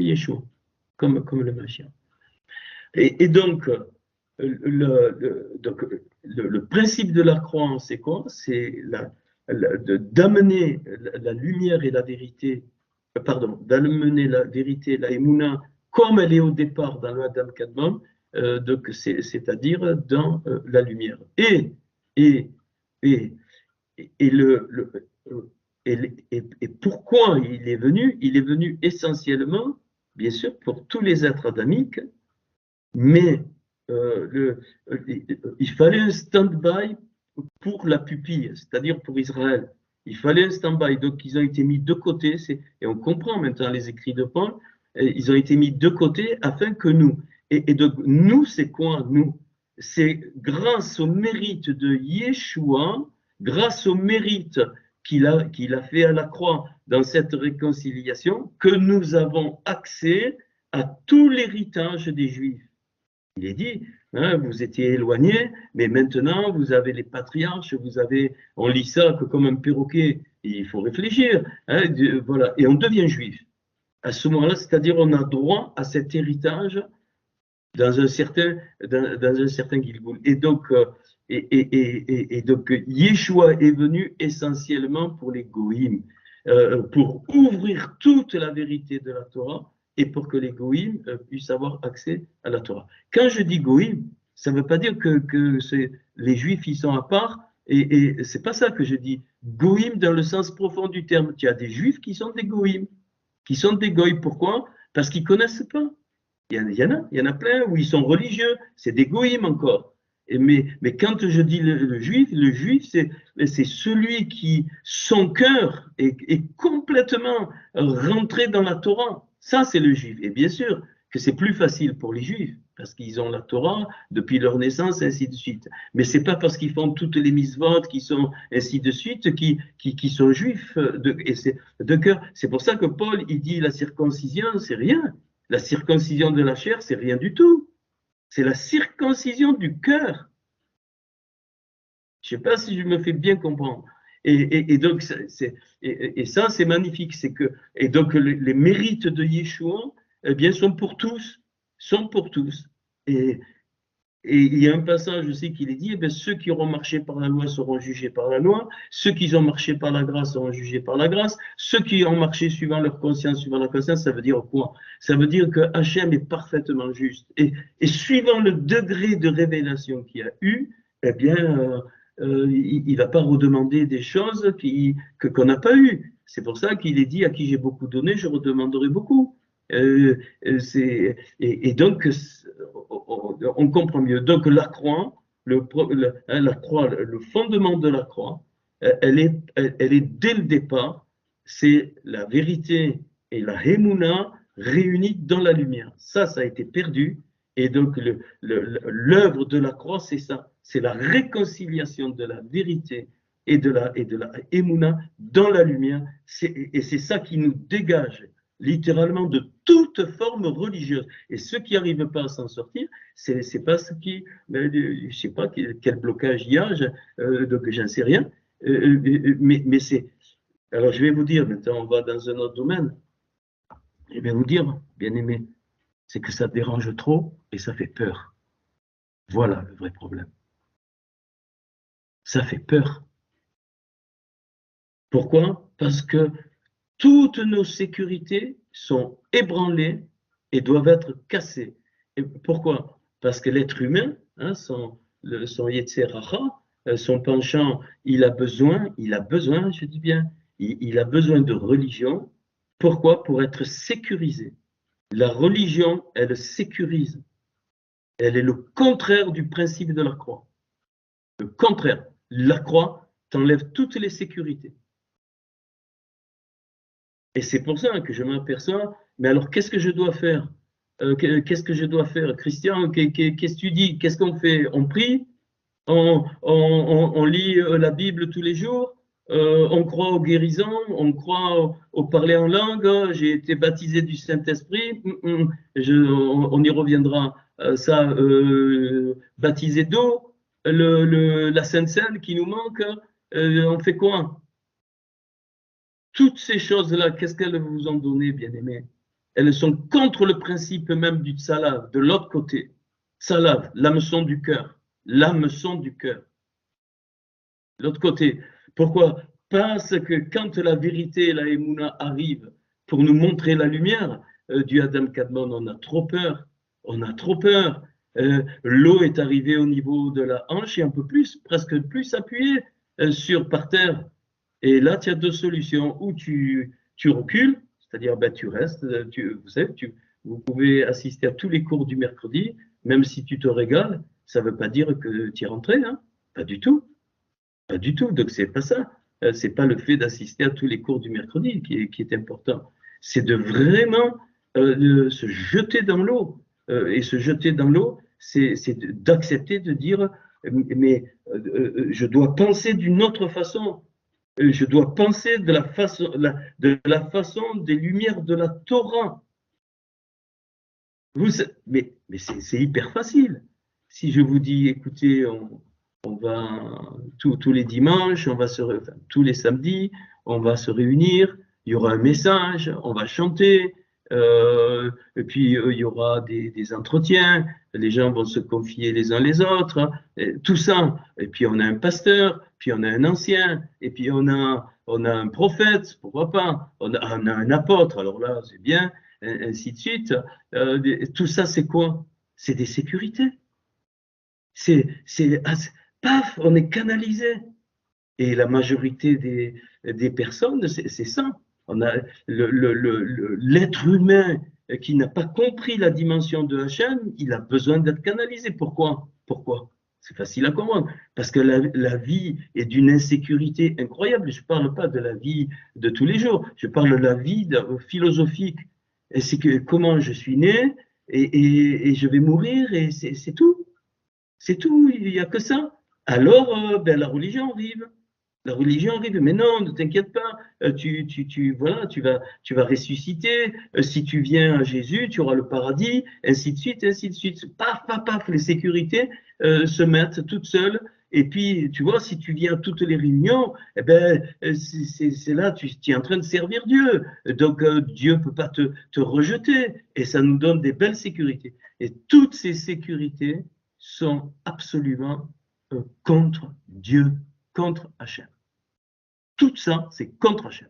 Yeshua, comme le Mashiach. Et donc, le principe de la croix, c'est quoi? C'est d'amener la lumière et la vérité, d'amener la vérité, la Emouna, comme elle est au départ dans le Adam Kadmon, c'est-à-dire dans la lumière. Et pourquoi il est venu? Il est venu essentiellement, bien sûr, pour tous les êtres adamiques, mais il fallait un stand-by pour la pupille, c'est-à-dire pour Israël. Il fallait un stand-by, donc ils ont été mis de côté, et on comprend maintenant les écrits de Paul, ils ont été mis de côté afin que nous, et donc nous, c'est quoi nous? C'est grâce au mérite de Yeshua, grâce au mérite qu'il a fait à la croix dans cette réconciliation, que nous avons accès à tout l'héritage des Juifs. Il est dit, hein, vous étiez éloignés, mais maintenant vous avez les patriarches, on lit ça que comme un perroquet, il faut réfléchir, hein, voilà, et on devient juif. À ce moment-là, c'est-à-dire on a droit à cet héritage dans un certain Gilgoul. Et donc, Yeshua est venu essentiellement pour les goïms, pour ouvrir toute la vérité de la Torah et pour que les goïms puissent avoir accès à la Torah. Quand je dis goïms, ça ne veut pas dire que les juifs ils sont à part, et c'est pas ça que je dis. Goïms dans le sens profond du terme. Tu as des juifs qui sont des goïms, qui sont des goïs. Pourquoi? Parce qu'ils ne connaissent pas. Il y en a plein où ils sont religieux, c'est des goïms encore. Mais quand je dis le juif, c'est celui qui, son cœur est complètement rentré dans la Torah. Ça, c'est le juif. Et bien sûr que c'est plus facile pour les juifs, parce qu'ils ont la Torah depuis leur naissance, et ainsi de suite. Mais ce n'est pas parce qu'ils font toutes les mitzvot, qui sont ainsi de suite, qui sont juifs de cœur. C'est pour ça que Paul, il dit la circoncision, c'est rien. La circoncision de la chair, c'est rien du tout. C'est la circoncision du cœur. Je ne sais pas si je me fais bien comprendre. Et donc, ça, c'est magnifique. Et donc, les mérites de Yeshua, eh bien, sont pour tous. Sont pour tous. Et il y a un passage aussi qui est dit, eh bien, ceux qui auront marché par la loi seront jugés par la loi, ceux qui ont marché par la grâce seront jugés par la grâce, ceux qui ont marché suivant leur conscience, ça veut dire quoi? Ça veut dire que Hachem est parfaitement juste. Et suivant le degré de révélation qu'il y a eu, eh bien, il ne va pas redemander des choses qu'on n'a pas eues. C'est pour ça qu'il est dit, à qui j'ai beaucoup donné, je redemanderai beaucoup. Et donc, on comprend mieux. Donc, la croix, le fondement de la croix, elle est dès le départ, c'est la vérité et la Hémouna réunies dans la lumière. Ça a été perdu. Et donc, l'œuvre de la croix, c'est ça. C'est la réconciliation de la vérité et de la Hémouna dans la lumière. Et c'est ça qui nous dégage littéralement de toute forme religieuse. Et ceux qui n'arrivent pas à s'en sortir, c'est pas ce qui, je sais pas quel blocage il y a, donc j'en sais rien, mais c'est. Alors je vais vous dire, maintenant on va dans un autre domaine, je vais vous dire, bien aimé, c'est que ça dérange trop et ça fait peur. Voilà le vrai problème. Ça fait peur. Pourquoi? Parce que toutes nos sécurités sont ébranlées et doivent être cassées. Et pourquoi? Parce que l'être humain, hein, son Yetzer Hara, son penchant, il a besoin, je dis bien, il a besoin de religion. Pourquoi? Pour être sécurisé. La religion, elle sécurise. Elle est le contraire du principe de la croix. Le contraire. La croix t'enlève toutes les sécurités. Et c'est pour ça que je m'aperçois, mais alors qu'est-ce que je dois faire? Qu'est-ce que je dois faire? Christian, qu'est-ce que tu dis? Qu'est-ce qu'on fait? On prie? On lit la Bible tous les jours? On croit aux guérisons? On croit au parler en langue? J'ai été baptisé du Saint-Esprit? On y reviendra. Baptisé d'eau? La Sainte Seine qui nous manque? On fait quoi? Toutes ces choses-là, qu'est-ce qu'elles vous ont donné, bien-aimés? Elles sont contre le principe même du tsalav, de l'autre côté. Tsalav, l'hameçon du cœur. L'hameçon du cœur. L'autre côté. Pourquoi? Parce que quand la vérité et la Emouna arrivent pour nous montrer la lumière du Adam Kadmon, on a trop peur. On a trop peur. L'eau est arrivée au niveau de la hanche et un peu plus, presque plus appuyée par terre. Et là, tu as deux solutions. Ou tu recules, c'est-à-dire tu restes, vous pouvez assister à tous les cours du mercredi, même si tu te régales, ça ne veut pas dire que tu es rentré, hein? Pas du tout. Pas du tout. Donc, c'est pas ça. C'est pas le fait d'assister à tous les cours du mercredi qui est important. C'est de vraiment se jeter dans l'eau. Et se jeter dans l'eau, c'est d'accepter de dire, mais je dois penser d'une autre façon. Je dois penser de la façon des lumières de la Torah. Mais Mais c'est hyper facile. Si je vous dis, écoutez, on va tous les dimanches, tous les samedis, on va se réunir, il y aura un message, on va chanter, et puis il y aura des entretiens, les gens vont se confier les uns les autres, tout ça. Et puis on a un pasteur, puis on a un ancien, et puis on a un prophète, pourquoi pas, on a un apôtre, alors là c'est bien, ainsi de suite. Tout ça c'est quoi? C'est des sécurités. Paf, on est canalisé. Et la majorité des personnes, c'est ça. On a l'être humain qui n'a pas compris la dimension de Hachem, il a besoin d'être canalisé. Pourquoi? C'est facile à comprendre. Parce que la vie est d'une insécurité incroyable. Je ne parle pas de la vie de tous les jours. Je parle de la vie philosophique. Et c'est que comment je suis né et je vais mourir et c'est tout. C'est tout, il n'y a que ça. Alors, la religion arrive. La religion arrive, mais non, ne t'inquiète pas, voilà, tu vas ressusciter, si tu viens à Jésus, tu auras le paradis, ainsi de suite, ainsi de suite. Paf, paf, paf, les sécurités se mettent toutes seules. Et puis, tu vois, si tu viens à toutes les réunions, eh ben, c'est là, tu es en train de servir Dieu. Donc, Dieu ne peut pas te rejeter. Et ça nous donne des belles sécurités. Et toutes ces sécurités sont absolument contre Dieu, contre Hachem. Tout ça, c'est contre Hachem.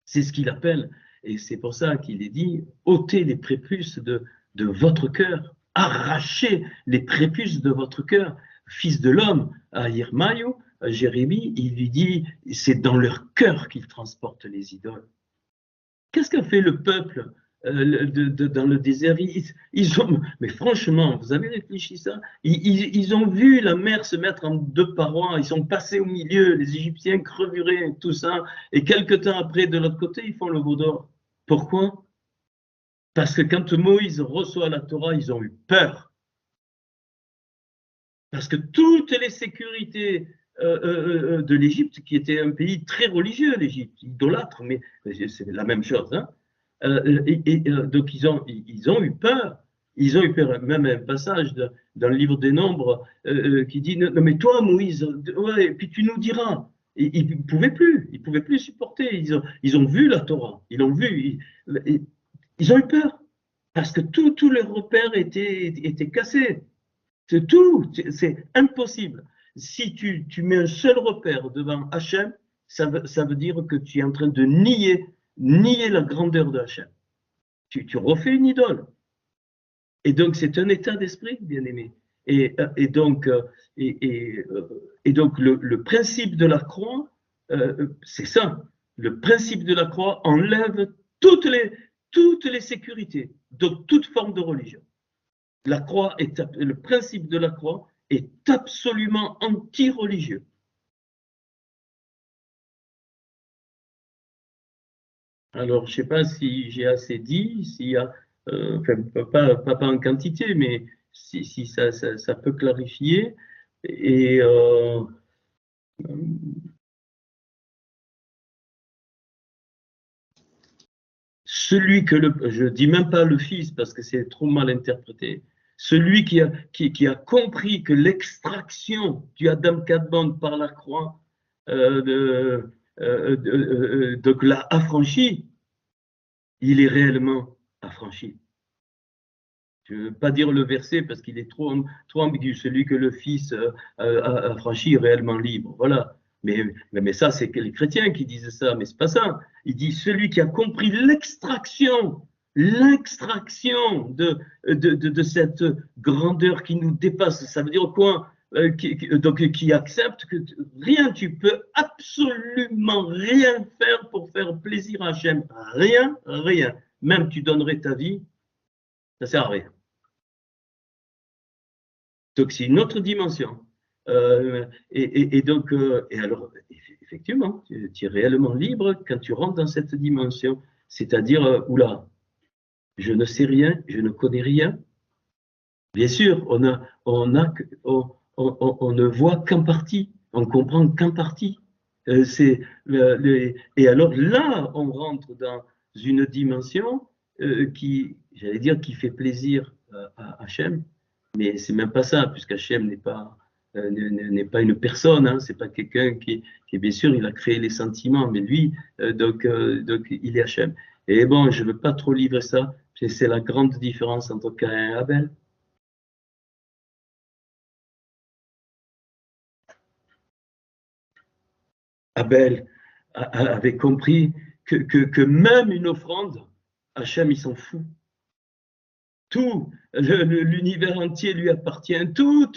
C'est ce qu'il appelle, et c'est pour ça qu'il est dit, ôtez les prépuces de votre cœur, arrachez les prépuces de votre cœur. Fils de l'homme, à Yermaïu, à Jérémie, il lui dit, c'est dans leur cœur qu'ils transportent les idoles. Qu'est-ce qu'a fait le peuple dans le désert? Mais franchement, vous avez réfléchi ça? Ils ont vu la mer se mettre en deux parois, ils sont passés au milieu, les Égyptiens crevuraient, tout ça, et quelque temps après, de l'autre côté, ils font le veau d'or. Pourquoi? Parce que quand Moïse reçoit la Torah, ils ont eu peur. Parce que toutes les sécurités de l'Égypte, qui était un pays très religieux, l'Égypte, idolâtre, mais c'est la même chose, hein. Donc ils ont eu peur. Ils ont eu peur. Même un passage dans le livre des Nombres qui dit non mais toi Moïse, ouais, puis tu nous diras. Ils ne pouvaient plus supporter. Ils ont vu la Torah, ils l'ont vu. Ils ont eu peur parce que tous leurs repères étaient cassés. C'est tout, c'est impossible. Si tu mets un seul repère devant Hachem, ça veut dire que tu es en train de nier la grandeur de Hachem. Tu refais une idole. Et donc, c'est un état d'esprit, bien aimé. Et donc, le principe de la croix, c'est ça. Le principe de la croix enlève toutes les sécurités de toute forme de religion. Le principe de la croix est absolument anti-religieux. Alors, je ne sais pas si j'ai assez dit, s'il y a, enfin, pas en quantité, mais si ça peut clarifier. Et celui je ne dis même pas le Fils parce que c'est trop mal interprété, celui qui a compris que l'extraction du Adam Kadmon par la croix donc l'a affranchi, il est réellement affranchi. Je ne veux pas dire le verset parce qu'il est trop ambigu. Celui que le Fils a affranchi est réellement libre. Voilà. Mais ça, c'est que les chrétiens qui disent ça, mais c'est pas ça. Il dit celui qui a compris l'extraction de cette grandeur qui nous dépasse. Ça veut dire quoi? Donc qui accepte que tu peux absolument rien faire pour faire plaisir à Hachem. Rien. Même tu donnerais ta vie, ça ne sert à rien. Donc c'est une autre dimension. Et alors, effectivement, tu es réellement libre quand tu rentres dans cette dimension. C'est-à-dire, oula, je ne sais rien, je ne connais rien. Bien sûr, on ne voit qu'en partie, on comprend qu'en partie. Et alors là, on rentre dans une dimension j'allais dire, qui fait plaisir à Hachem, mais c'est même pas ça, puisqu'Hachem n'est pas une personne, hein, c'est pas quelqu'un qui, bien sûr, il a créé les sentiments, mais lui, donc il est Hachem. Et bon, je ne veux pas trop livrer ça, c'est la grande différence entre Caïn et Abel. Abel avait compris que même une offrande, Hachem, il s'en fout. Tout, l'univers entier lui appartient, tout.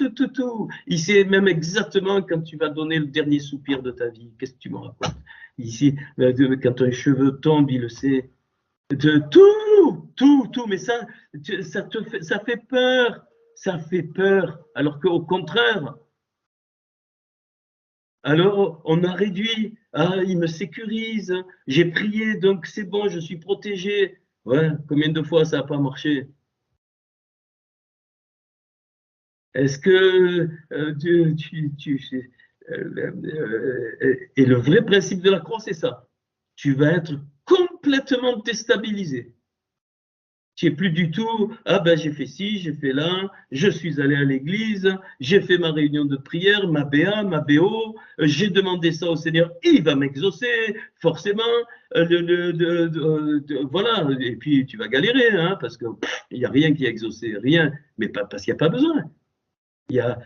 Il sait même exactement quand tu vas donner le dernier soupir de ta vie. Qu'est-ce que tu me racontes? Ici, quand un cheveu tombe, il le sait. Tout, mais ça fait peur. Ça fait peur. Alors qu'au contraire, alors on a réduit. Ah, il me sécurise. J'ai prié, donc c'est bon, je suis protégé. Ouais, combien de fois ça n'a pas marché? Est-ce que et le vrai principe de la croix, c'est ça. Tu vas être complètement déstabilisé. Tu n'es plus du tout, ah ben j'ai fait ci, j'ai fait là, je suis allé à l'église, j'ai fait ma réunion de prière, ma BA, ma BO, j'ai demandé ça au Seigneur, il va m'exaucer, forcément. Voilà, et puis tu vas galérer, hein, parce qu'il n'y a rien qui est exaucé, rien, mais pas parce qu'il n'y a pas besoin. Il y a,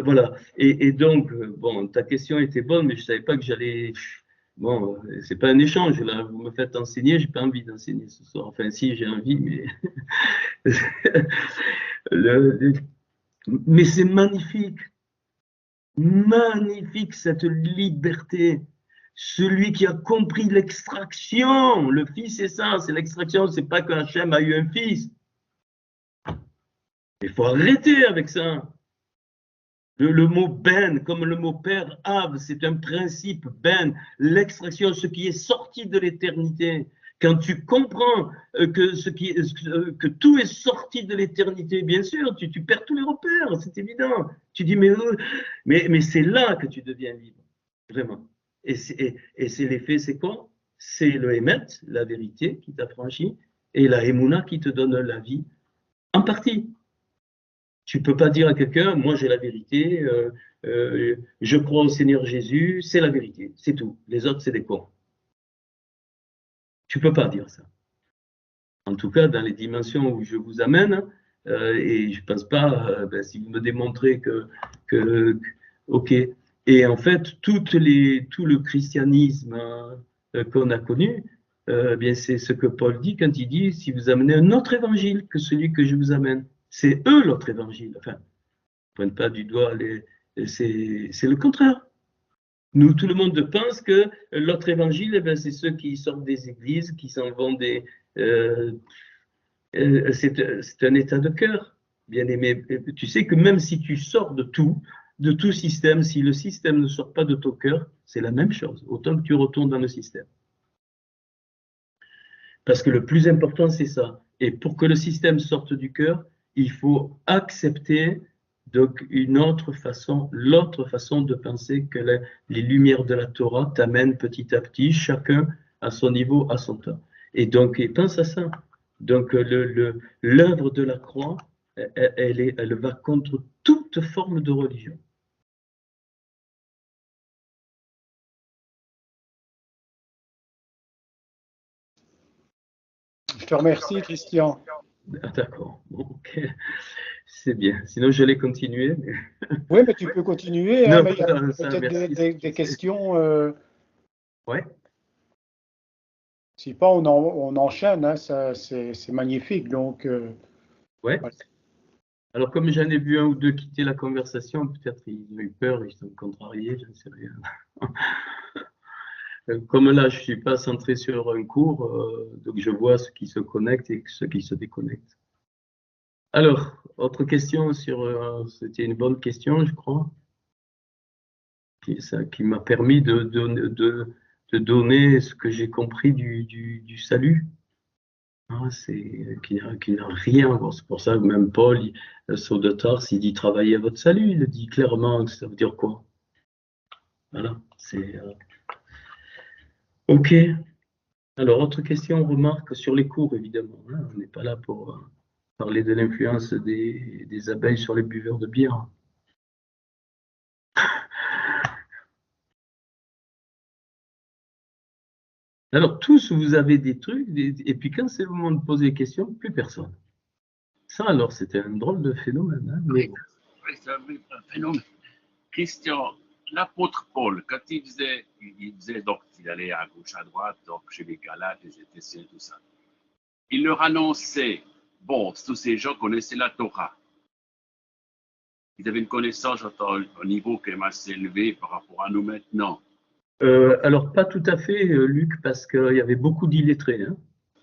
voilà. Et donc, bon, ta question était bonne, mais je ne savais pas que j'allais. Bon, c'est pas un échange, là. Vous me faites enseigner, j'ai pas envie d'enseigner ce soir. Enfin, si, j'ai envie, mais. Mais c'est magnifique. Magnifique cette liberté. Celui qui a compris l'extraction, le fils, c'est ça, c'est l'extraction, c'est pas qu'Hachem a eu un fils. Il faut arrêter avec ça. Le mot ben, comme le mot père, Av, c'est un principe ben, l'extraction, ce qui est sorti de l'éternité. Quand tu comprends que tout est sorti de l'éternité, bien sûr, tu perds tous les repères, c'est évident. Tu dis, mais c'est là que tu deviens libre, vraiment. Et c'est l'effet, c'est quoi? C'est le Hémet, la vérité qui t'affranchit, et la Emouna qui te donne la vie, en partie. Tu ne peux pas dire à quelqu'un, moi j'ai la vérité, je crois au Seigneur Jésus, c'est la vérité, c'est tout. Les autres, c'est des cons. Tu ne peux pas dire ça. En tout cas, dans les dimensions où je vous amène, et je ne pense pas, si vous me démontrez ok. Et en fait, tout le christianisme qu'on a connu, bien c'est ce que Paul dit quand il dit, si vous amenez un autre évangile que celui que je vous amène, c'est eux l'autre évangile. Enfin, ne pointe pas du doigt, c'est le contraire. Nous, tout le monde pense que l'autre évangile, c'est ceux qui sortent des églises, qui s'en vont des. C'est un état de cœur, bien aimé. Tu sais que même si tu sors de tout système, si le système ne sort pas de ton cœur, c'est la même chose, autant que tu retournes dans le système. Parce que le plus important, c'est ça. Et pour que le système sorte du cœur, il faut accepter donc l'autre façon de penser que les lumières de la Torah t'amènent petit à petit, chacun à son niveau, à son temps. Et donc, il pense à ça. Donc, l'œuvre de la croix, elle va contre toute forme de religion. Je te remercie, Christian. Ah, d'accord. Ok. C'est bien. Sinon, j'allais continuer. Mais... Oui, mais tu peux continuer. Non, Mais il y a peut-être des questions. Ouais. Si pas, on enchaîne. Hein, c'est magnifique. Donc, ouais. Voilà. Alors, comme j'en ai vu un ou deux quitter la conversation, peut-être ils ont eu peur, ils sont contrariés, je ne sais rien. Comme là, je ne suis pas centré sur un cours, donc je vois ceux qui se connectent et ceux qui se déconnectent. Alors, autre question c'était une bonne question, je crois, qui m'a permis de donner ce que j'ai compris du salut. Hein, qui n'a rien à voir. C'est pour ça que même Paul, Saul de Tarse, il dit travaillez à votre salut. Il le dit clairement. Ça veut dire quoi? Voilà. C'est OK. Alors, autre question, remarque sur les cours, évidemment. Hein. On n'est pas là pour parler de l'influence des abeilles sur les buveurs de bière. Alors, tous, vous avez des trucs, et puis quand c'est le moment de poser des questions, plus personne. Ça, alors, c'était un drôle de phénomène. Hein, mais... Oui, c'est un phénomène. Christian, l'apôtre Paul, quand il faisait donc, il allait à gauche, à droite, donc chez les Galates, les Éphésiens, tout ça. Il leur annonçait, bon, tous ces gens connaissaient la Torah. Ils avaient une connaissance au niveau quand même assez élevé par rapport à nous maintenant. Alors, pas tout à fait, Luc, parce qu'il y avait beaucoup d'illettrés hein,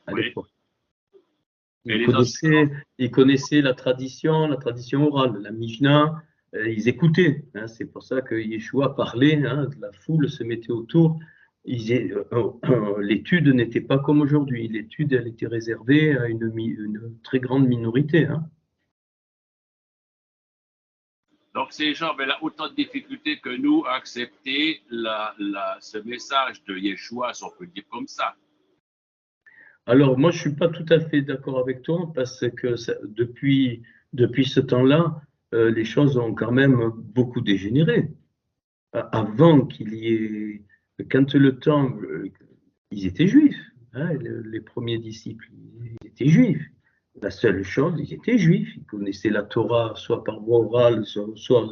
à Oui. l'époque. Et Ils connaissaient la tradition orale, la Mishnah, ils écoutaient. Hein, c'est pour ça que Yeshua parlait, hein, la foule se mettait autour. L'étude n'était pas comme aujourd'hui. L'étude, elle était réservée à une très grande minorité. Hein. Donc, ces gens avaient autant de difficultés que nous à accepter ce message de Yeshua, si on peut dire comme ça. Alors, moi, je ne suis pas tout à fait d'accord avec toi parce que depuis ce temps-là, les choses ont quand même beaucoup dégénéré. Avant qu'il y ait, quand le temps, ils étaient juifs, hein, les premiers disciples, ils étaient juifs. La seule chose, ils étaient juifs. Ils connaissaient la Torah, soit par voie orale, soit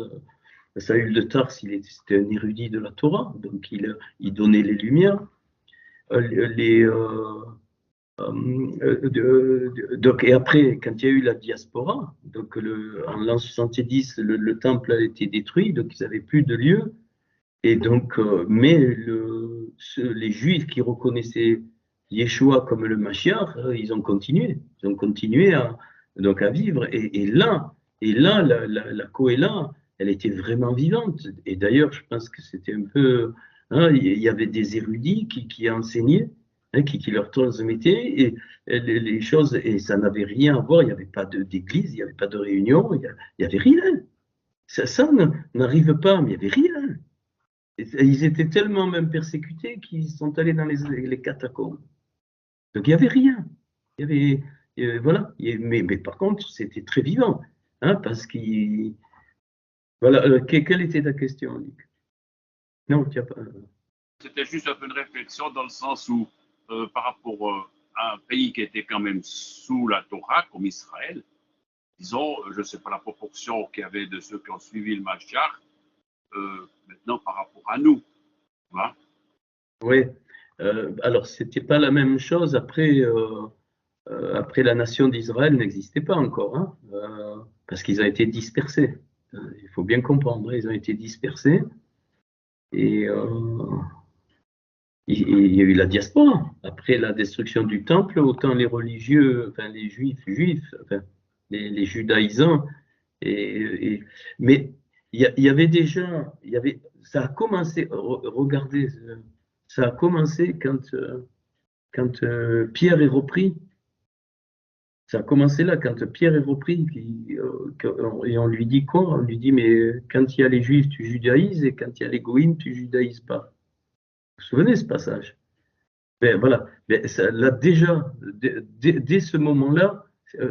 Saül de Tars, c'était un érudit de la Torah, donc il donnait les lumières. Donc, et après, quand il y a eu la diaspora, donc en l'an 70, le temple a été détruit, donc ils n'avaient plus de lieu. Et donc, mais les Juifs qui reconnaissaient Yeshua comme le Mashiach, ils ont continué. Ils ont continué à vivre. Et là, la Kohéla, elle était vraiment vivante. Et d'ailleurs, je pense que c'était un peu... Hein, il y avait des érudits qui enseignaient, hein, qui leur transmettaient et les choses, et ça n'avait rien à voir. Il n'y avait pas d'église, il n'y avait pas de réunion, il n'y avait rien. Ça n'arrive pas, mais il n'y avait rien. Ils étaient tellement même persécutés qu'ils sont allés dans les catacombes. Donc il n'y avait rien. Il y avait voilà. Mais par contre, c'était très vivant. Hein, parce qu'il. Voilà. Quelle était ta question, Luc? Non, tu n'as pas. C'était juste un peu une réflexion dans le sens où, par rapport à un pays qui était quand même sous la Torah, comme Israël, disons, je ne sais pas la proportion qu'il y avait de ceux qui ont suivi le Mashiach, maintenant par rapport à nous. Voilà. Oui. Alors, ce n'était pas la même chose. Après, la nation d'Israël n'existait pas encore, hein, parce qu'ils ont été dispersés. Il faut bien comprendre, ils ont été dispersés. Et il y a eu la diaspora. Après la destruction du temple, autant les religieux, enfin les juifs, enfin, les judaïsants, mais il y avait déjà, ça a commencé, regardez, ça a commencé quand Pierre est repris. Ça a commencé là, quand Pierre est repris, et on lui dit quoi? On lui dit, mais quand il y a les juifs, tu judaïses, et quand il y a les goïms, tu judaïses pas. Vous vous souvenez de ce passage? Ben, voilà. Ben, là, déjà, dès ce moment-là,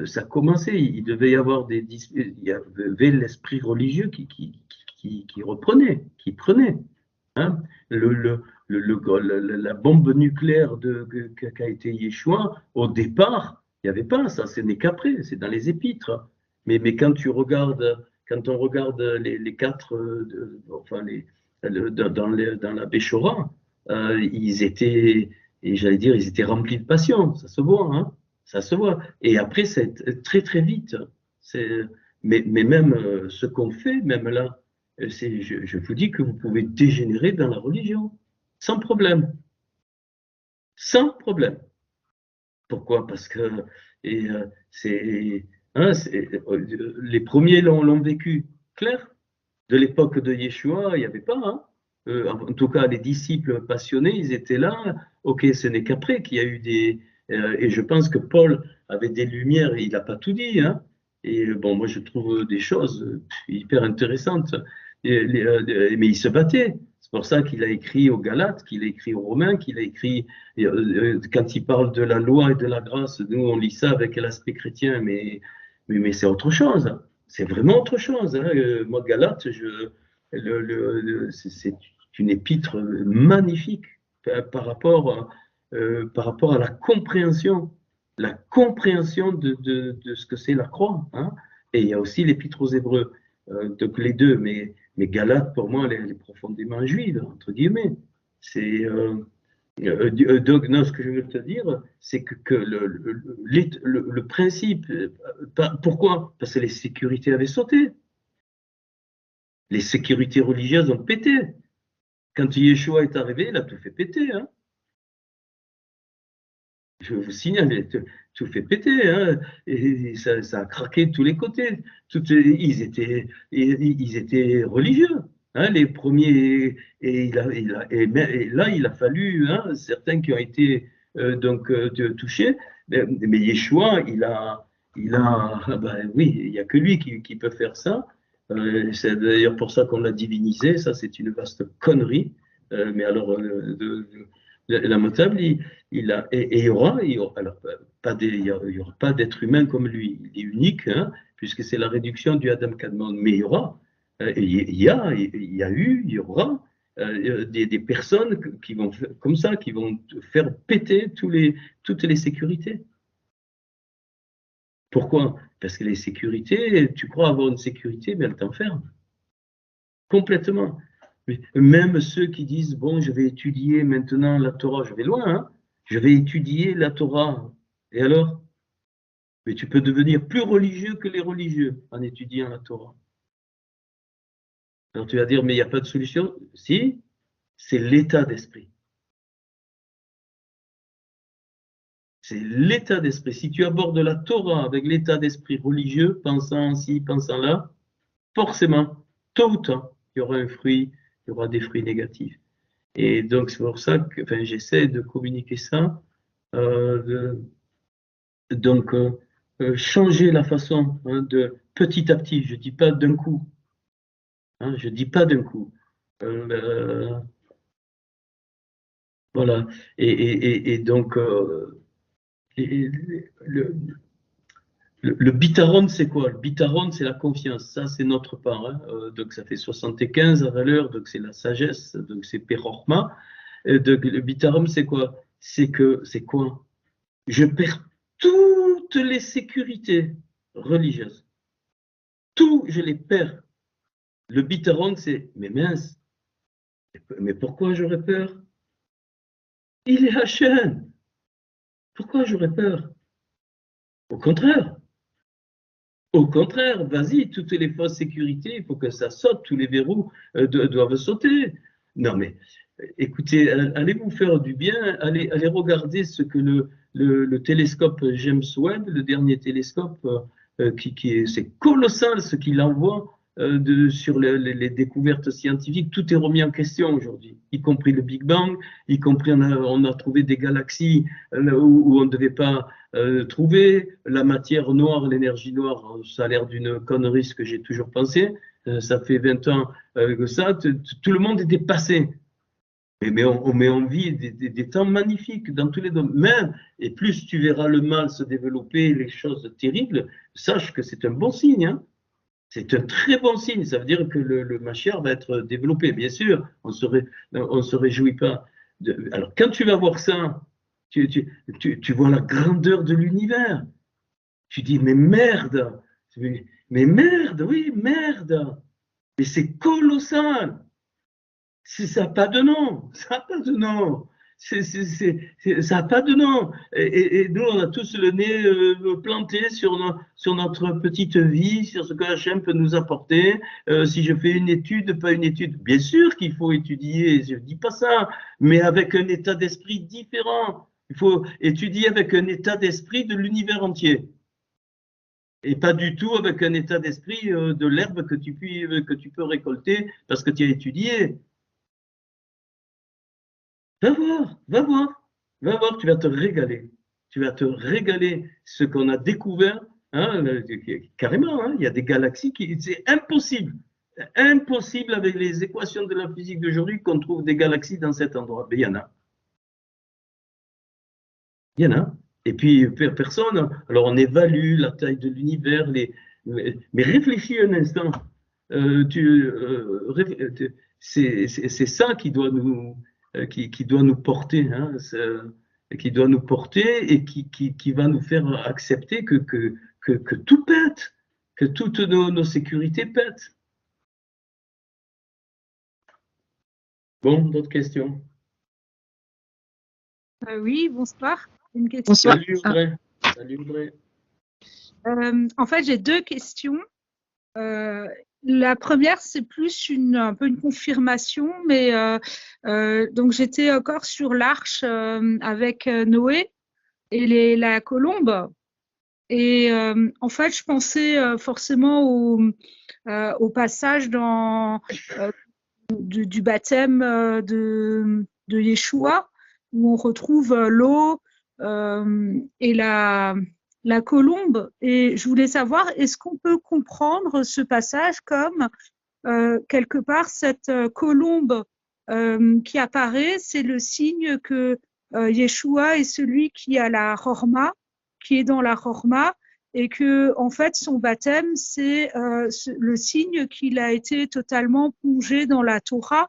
ça commençait. Il devait y avoir il y avait l'esprit religieux qui reprenait, qui prenait. Hein. La bombe nucléaire qu'a été Yeshua, au départ, il n'y avait pas ça, ce n'est qu'après, c'est dans les épîtres. Mais quand on regarde les quatre, enfin dans la Béchora, ils étaient, et j'allais dire, ils étaient remplis de passion, ça se voit, hein, ça se voit. Et après, c'est très très vite. Mais même ce qu'on fait, même là, je vous dis que vous pouvez dégénérer dans la religion, sans problème. Sans problème. Pourquoi? Parce que les premiers l'ont vécu. Clair? De l'époque de Yeshua, il n'y avait pas. Hein. En tout cas, les disciples passionnés, ils étaient là. Ok, ce n'est qu'après qu'il y a eu des... et je pense que Paul avait des lumières, il n'a pas tout dit. Hein. Et bon, moi, je trouve des choses hyper intéressantes. Mais il se battait. C'est pour ça qu'il a écrit aux Galates, qu'il a écrit aux Romains, qu'il a écrit, quand il parle de la loi et de la grâce, nous on lit ça avec l'aspect chrétien, mais c'est autre chose. Hein. C'est vraiment autre chose. Hein. Moi, Galates, c'est une épître magnifique par rapport à la compréhension de ce que c'est la croix. Hein. Et il y a aussi l'épître aux Hébreux. Donc les deux, mais Galates, pour moi, elle est profondément juive, entre guillemets. Donc, non, ce que je veux te dire, c'est que le principe, pourquoi? Parce que les sécurités avaient sauté. Les sécurités religieuses ont pété. Quand Yeshua est arrivé, il a tout fait péter. Hein. Je vous signale, tout fait péter. Hein. Et ça a craqué de tous les côtés. Ils étaient religieux. Hein, les premiers, et là, il a fallu certains qui ont été touchés, mais Yeshua, oui, il n'y a que lui qui peut faire ça. C'est d'ailleurs pour ça qu'on l'a divinisé. Ça, c'est une vaste connerie. Mais alors, lamentable, il y aura pas d'être humain comme lui. Il est unique, hein, puisque c'est la réduction du Adam Kadmon. Mais il y aura. Il y a eu, il y aura des personnes qui vont comme ça, qui vont faire péter toutes les sécurités. Pourquoi? Parce que les sécurités, tu crois avoir une sécurité, mais elles t'enferment. Complètement. Même ceux qui disent, bon, je vais étudier maintenant la Torah, je vais loin, hein, je vais étudier la Torah. Et alors? Mais tu peux devenir plus religieux que les religieux en étudiant la Torah. Alors tu vas dire, mais il n'y a pas de solution. Si, c'est l'état d'esprit. C'est l'état d'esprit. Si tu abordes la Torah avec l'état d'esprit religieux, pensant ci, pensant là, forcément, tôt ou tard, il y aura un fruit, il y aura des fruits négatifs. Et donc c'est pour ça que j'essaie de communiquer ça. Changer la façon de petit à petit, je ne dis pas d'un coup. Hein, je ne dis pas d'un coup. Voilà. Et donc, le bitaron, c'est quoi? Le bitaron, c'est la confiance. Ça, c'est notre part. Hein. Donc, ça fait 75 à valeur. Donc, c'est la sagesse. Donc, c'est Perorma. Donc, le bitaron, c'est quoi? C'est quoi? Je perds toutes les sécurités religieuses. Tout, je les perds. Le bitaron, c'est, mais mince, mais pourquoi j'aurais peur? Il est Hachem. Pourquoi j'aurais peur? Au contraire, vas-y, toutes les fausses sécurités, il faut que ça saute, tous les verrous doivent sauter. Non mais, écoutez, allez vous faire du bien, allez regarder ce que le télescope James Webb, le dernier télescope, c'est colossal ce qu'il envoie sur les découvertes scientifiques. Tout est remis en question aujourd'hui, y compris le Big Bang, y compris on a trouvé des galaxies où on ne devait pas trouver. La matière noire, l'énergie noire, ça a l'air d'une connerie, ce que j'ai toujours pensé. Ça fait 20 ans que ça, tout le monde était passé. Mais on vit des temps magnifiques dans tous les domaines. Et plus tu verras le mal se développer, les choses terribles, sache que c'est un bon signe. Hein. C'est un très bon signe. Ça veut dire que le Mashiach va être développé. Bien sûr, on se réjouit pas. Alors, quand tu vas voir ça, tu vois la grandeur de l'univers. Tu dis, mais merde. Mais merde, oui, merde. Mais c'est colossal. Ça n'a pas de nom. Ça n'a pas de nom. Ça n'a pas de nom. Et nous, on a tous le nez planté sur notre petite vie, sur ce que Hachem peut nous apporter. Si je fais une étude, pas une étude. Bien sûr qu'il faut étudier, je ne dis pas ça, mais avec un état d'esprit différent. Il faut étudier avec un état d'esprit de l'univers entier. Et pas du tout avec un état d'esprit de l'herbe que tu peux récolter parce que tu as étudié. Va voir, tu vas te régaler. Tu vas te régaler ce qu'on a découvert, hein, carrément, hein, il y a des galaxies c'est impossible. impossible avec les équations de la physique d'aujourd'hui qu'on trouve des galaxies dans cet endroit. Mais il y en a. Il y en a. Et puis, personne. Alors, on évalue la taille de l'univers. Mais réfléchis un instant. C'est ça qui doit nous porter. Hein, qui doit nous porter et qui va nous faire accepter que tout pète, que toutes nos sécurités pètent. Bon, d'autres questions? Oui, bonsoir. Une question. Salut Audrey. Salut Audrey. En fait, j'ai deux questions. La première, c'est plus un peu une confirmation, mais donc j'étais encore sur l'arche avec Noé et la colombe. Et en fait, je pensais forcément au passage du baptême de Yeshua, où on retrouve l'eau et la colombe. Et je voulais savoir, est-ce qu'on peut comprendre ce passage comme quelque part cette colombe qui apparaît, c'est le signe que Yeshua est celui qui a la Horma, qui est dans la Horma, et que en fait son baptême c'est le signe qu'il a été totalement plongé dans la Torah,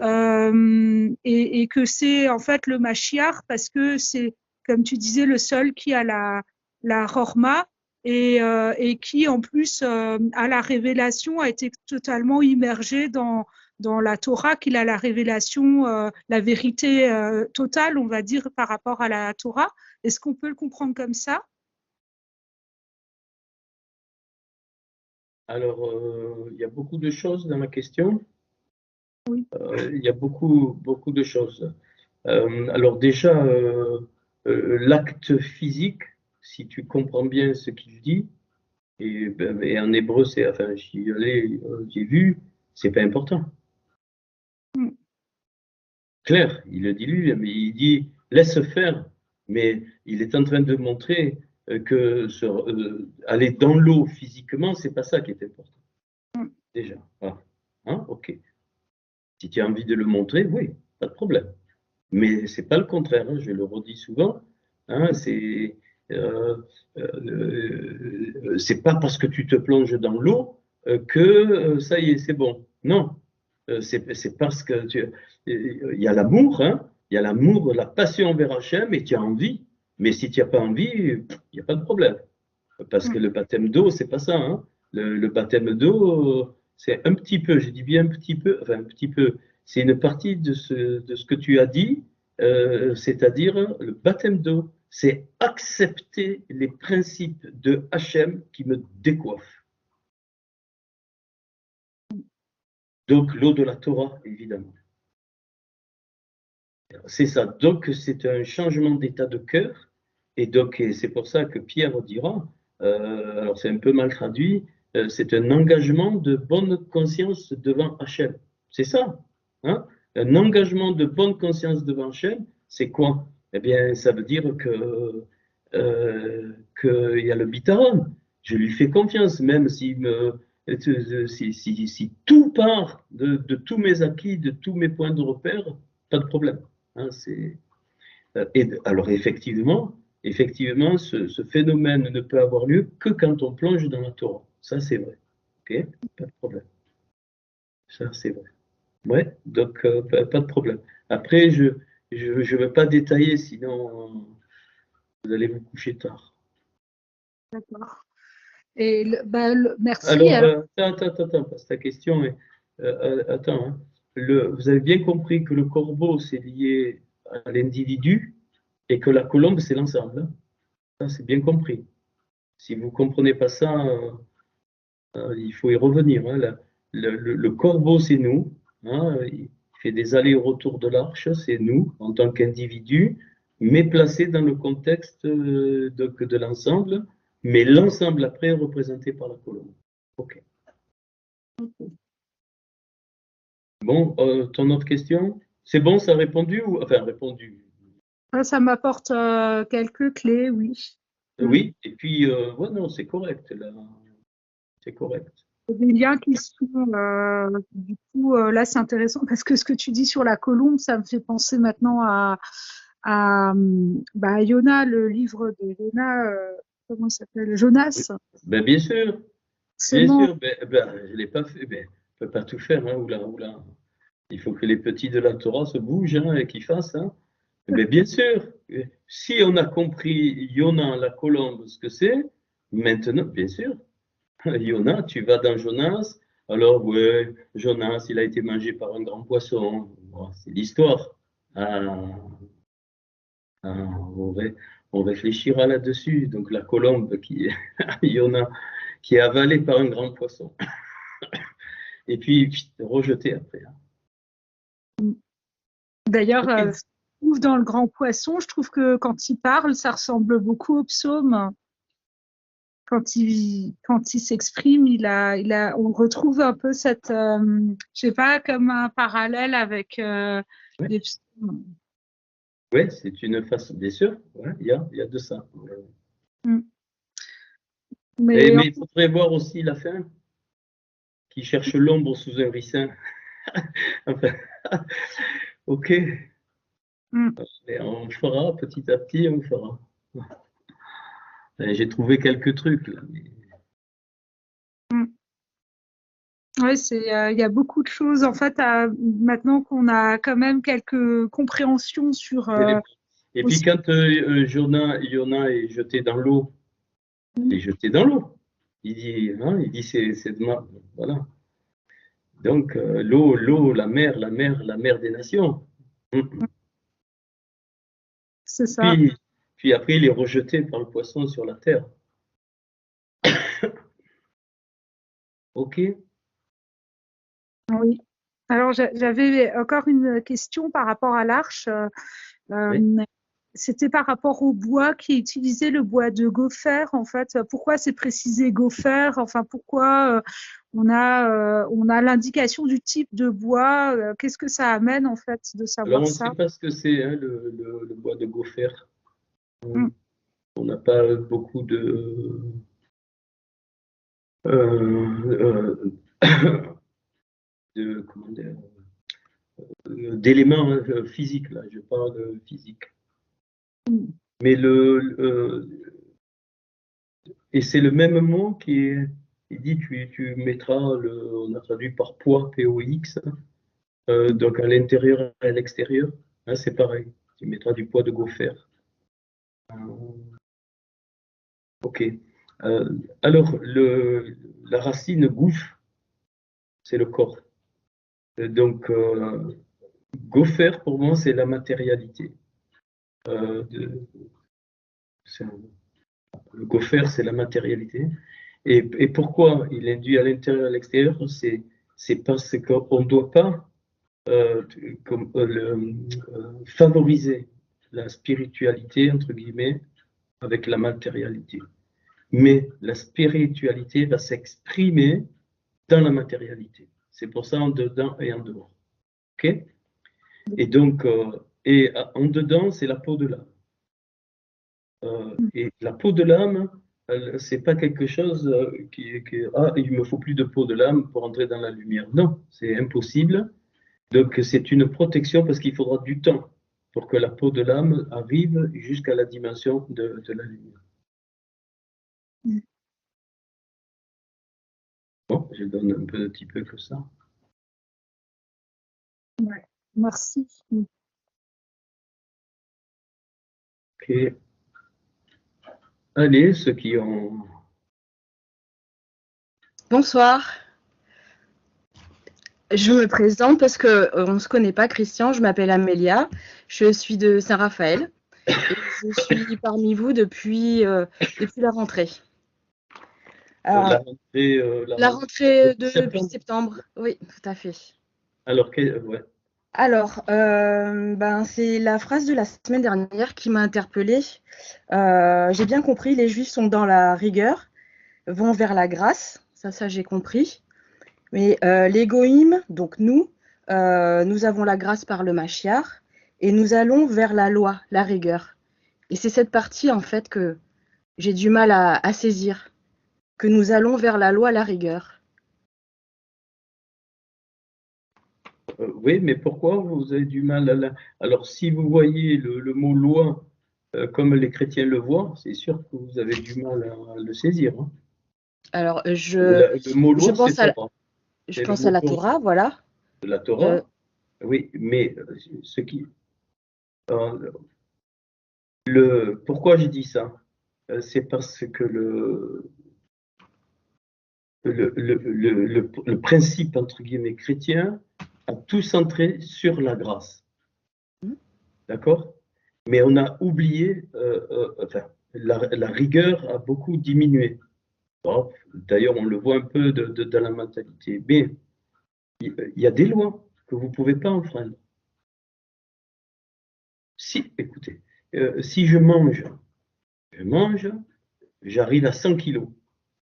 et que c'est en fait le Mashiach parce que c'est, comme tu disais, le seul qui a la Horma et qui en plus à la révélation a été totalement immergé dans la Torah, qu'il a la révélation, la vérité totale, on va dire, par rapport à la Torah. Est-ce qu'on peut le comprendre comme ça? Alors, il y a beaucoup de choses dans la question. Oui. Il y a beaucoup de choses. Alors déjà, l'acte physique, si tu comprends bien ce qu'il dit, et en hébreu, enfin, j'ai vu, c'est pas important. Clair, il le dit lui, mais il dit laisse faire, mais il est en train de montrer que aller dans l'eau physiquement, c'est pas ça qui est important. Déjà. Ah. Hein? Ok. Si tu as envie de le montrer, oui, pas de problème. Mais c'est pas le contraire, hein, je le redis souvent. Hein, c'est pas parce que tu te plonges dans l'eau que ça y est, c'est bon. Non, c'est parce que il y a l'amour, hein, il y a l'amour, la passion envers Hachem et tu as envie. Mais si tu n'as pas envie, il n'y a pas de problème. Parce que le baptême d'eau, c'est pas ça. Hein. Le baptême d'eau, c'est un petit peu, je dis bien un petit peu, enfin un petit peu, c'est une partie de ce que tu as dit, c'est-à-dire le baptême d'eau, c'est accepter les principes de Hachem qui me décoiffent. Donc l'eau de la Torah, évidemment. C'est ça. Donc c'est un changement d'état de cœur, et donc c'est pour ça que Pierre dira, alors c'est un peu mal traduit, c'est un engagement de bonne conscience devant Hachem. C'est ça. Hein? Un engagement de bonne conscience devant Hachem, c'est quoi? Eh bien, ça veut dire qu'il y a le bitaron. Je lui fais confiance, même si tout part de tous mes acquis, de tous mes points de repère, pas de problème. Hein, alors effectivement, ce phénomène ne peut avoir lieu que quand on plonge dans la Torah. Ça, c'est vrai. Ok, pas de problème. Ça, c'est vrai. Ouais, donc pas de problème. Après, je ne veux pas détailler, sinon vous allez vous coucher tard. D'accord. Et merci. Alors, attends, parce que ta question est. Attends, hein. Vous avez bien compris que le corbeau, c'est lié à l'individu et que la colombe, c'est l'ensemble. Hein. Ça, c'est bien compris. Si vous ne comprenez pas ça, il faut y revenir. Hein. Le corbeau, c'est nous. Hein. Il fait des allers-retours de l'arche, c'est nous, en tant qu'individu, mais placé dans le contexte de l'ensemble, mais l'ensemble après est représenté par la colombe. Ok. Bon, ton autre question? C'est bon, ça a répondu ou enfin répondu? Ça m'apporte quelques clés, oui. Oui, et puis ouais, non, c'est correct là, c'est correct. des liens qui sont, du coup, là, c'est intéressant parce que ce que tu dis sur la colombe, ça me fait penser maintenant à Yona, le livre de Yona, comment il s'appelle? Jonas. Ben, bien sûr, C'est bien bon. sûr. Je ne l'ai pas fait. Ben, on ne peut pas tout faire. Hein, oula, oula. Il faut que les petits de la Torah se bougent hein, et qu'ils fassent. Hein. Mais bien sûr, si on a compris Yona, la colombe, ce que c'est, maintenant, bien sûr, Yona, tu vas dans Jonas. Alors, ouais, Jonas, il a été mangé par un grand poisson. Bon, c'est l'histoire. Ah, ah, on réfléchira là-dessus. Donc, la colombe qui Yona, qui est avalée par un grand poisson. Et puis, rejetée après. Hein. D'ailleurs, Ok. ce qu'on trouve dans le grand poisson, je trouve que quand il parle, ça ressemble beaucoup au psaume. Quand il s'exprime, on retrouve un peu cette, je sais pas, comme un parallèle avec Ouais. les psaumes. Oui, c'est une façon, bien sûr, ouais, il y a de ça. Mm. Mais Mais il faudrait voir aussi la fin, qui cherche l'ombre sous un ricin. Enfin, ok, et on fera petit à petit, on fera. J'ai trouvé quelques trucs là. ouais, il y a beaucoup de choses en fait. Maintenant qu'on a quand même quelques compréhensions sur. Et puis quand Yona est jeté dans l'eau, il est jeté dans l'eau. Il dit c'est de ma, voilà. Donc l'eau, la mer des nations. C'est ça. Puis après, il est rejeté par le poisson sur la terre. Ok. Oui. Alors j'avais encore une question par rapport à l'arche. Oui. C'était par rapport au bois qui est utilisé, le bois de gopher, en fait. Pourquoi c'est précisé gopher? Enfin, pourquoi on a l'indication du type de bois? Qu'est-ce que ça amène, en fait, de Alors, savoir on ne ça? sait pas ce que c'est, hein, le bois de gopher. Mm. On n'a pas beaucoup euh, comment dire, d'éléments physiques, là. Je parle de physique. Mais et c'est le même mot qui est, il dit, tu mettras, on a traduit par poids, POX, donc à l'intérieur et à l'extérieur, hein, c'est pareil. Tu mettras du poids de gopher. Ok. Alors, la racine gouffre, c'est le corps. Donc, gopher, pour moi, c'est la matérialité. Le gopher, c'est la matérialité. Et pourquoi il induit à l'intérieur et à l'extérieur? C'est parce qu'on ne doit pas favoriser la spiritualité, entre guillemets, avec la matérialité. Mais la spiritualité va s'exprimer dans la matérialité. C'est pour ça en dedans et en dehors. Ok? Et donc, en dedans, c'est la peau de l'âme. Et la peau de l'âme, c'est pas quelque chose il me faut plus de peau de l'âme pour entrer dans la lumière. Non, c'est impossible. Donc, c'est une protection parce qu'il faudra du temps pour que la peau de l'âme arrive jusqu'à la dimension de la lumière. Bon, je donne un petit peu que ça. Ouais. Merci. Ok. Allez, ceux qui ont... Bonsoir. Je me présente parce qu'on ne se connaît pas, Christian. Je m'appelle Amélia. Je suis de Saint-Raphaël. Et je suis parmi vous depuis la rentrée. la rentrée depuis septembre. Oui, tout à fait. Alors, ouais. Alors, c'est la phrase de la semaine dernière qui m'a interpellée. J'ai bien compris, les Juifs sont dans la rigueur, vont vers la grâce. Ça j'ai compris. Mais les Goïm, donc nous avons la grâce par le Mashiach et nous allons vers la loi, la rigueur. Et c'est cette partie, en fait, que j'ai du mal à saisir, que nous allons vers la loi, la rigueur. Oui, mais pourquoi vous avez du mal à la... Alors, si vous voyez le mot loi comme les chrétiens le voient, c'est sûr que vous avez du mal à le saisir. Hein. Alors, Le mot je loi, c'est pense à, Torah. je C'est le pense à mot la Torah Torah, voilà. de la Euh, Torah. Oui, mais ce qui... euh, pourquoi j'ai dit ça? C'est parce que le principe, entre guillemets, chrétien a tout centré sur la grâce. D'accord? Mais on a oublié, enfin, la rigueur a beaucoup diminué. Bon, d'ailleurs, on le voit un peu dans la mentalité. Mais il y a des lois que vous ne pouvez pas enfreindre. Si, écoutez, si je mange, j'arrive à 100 kilos.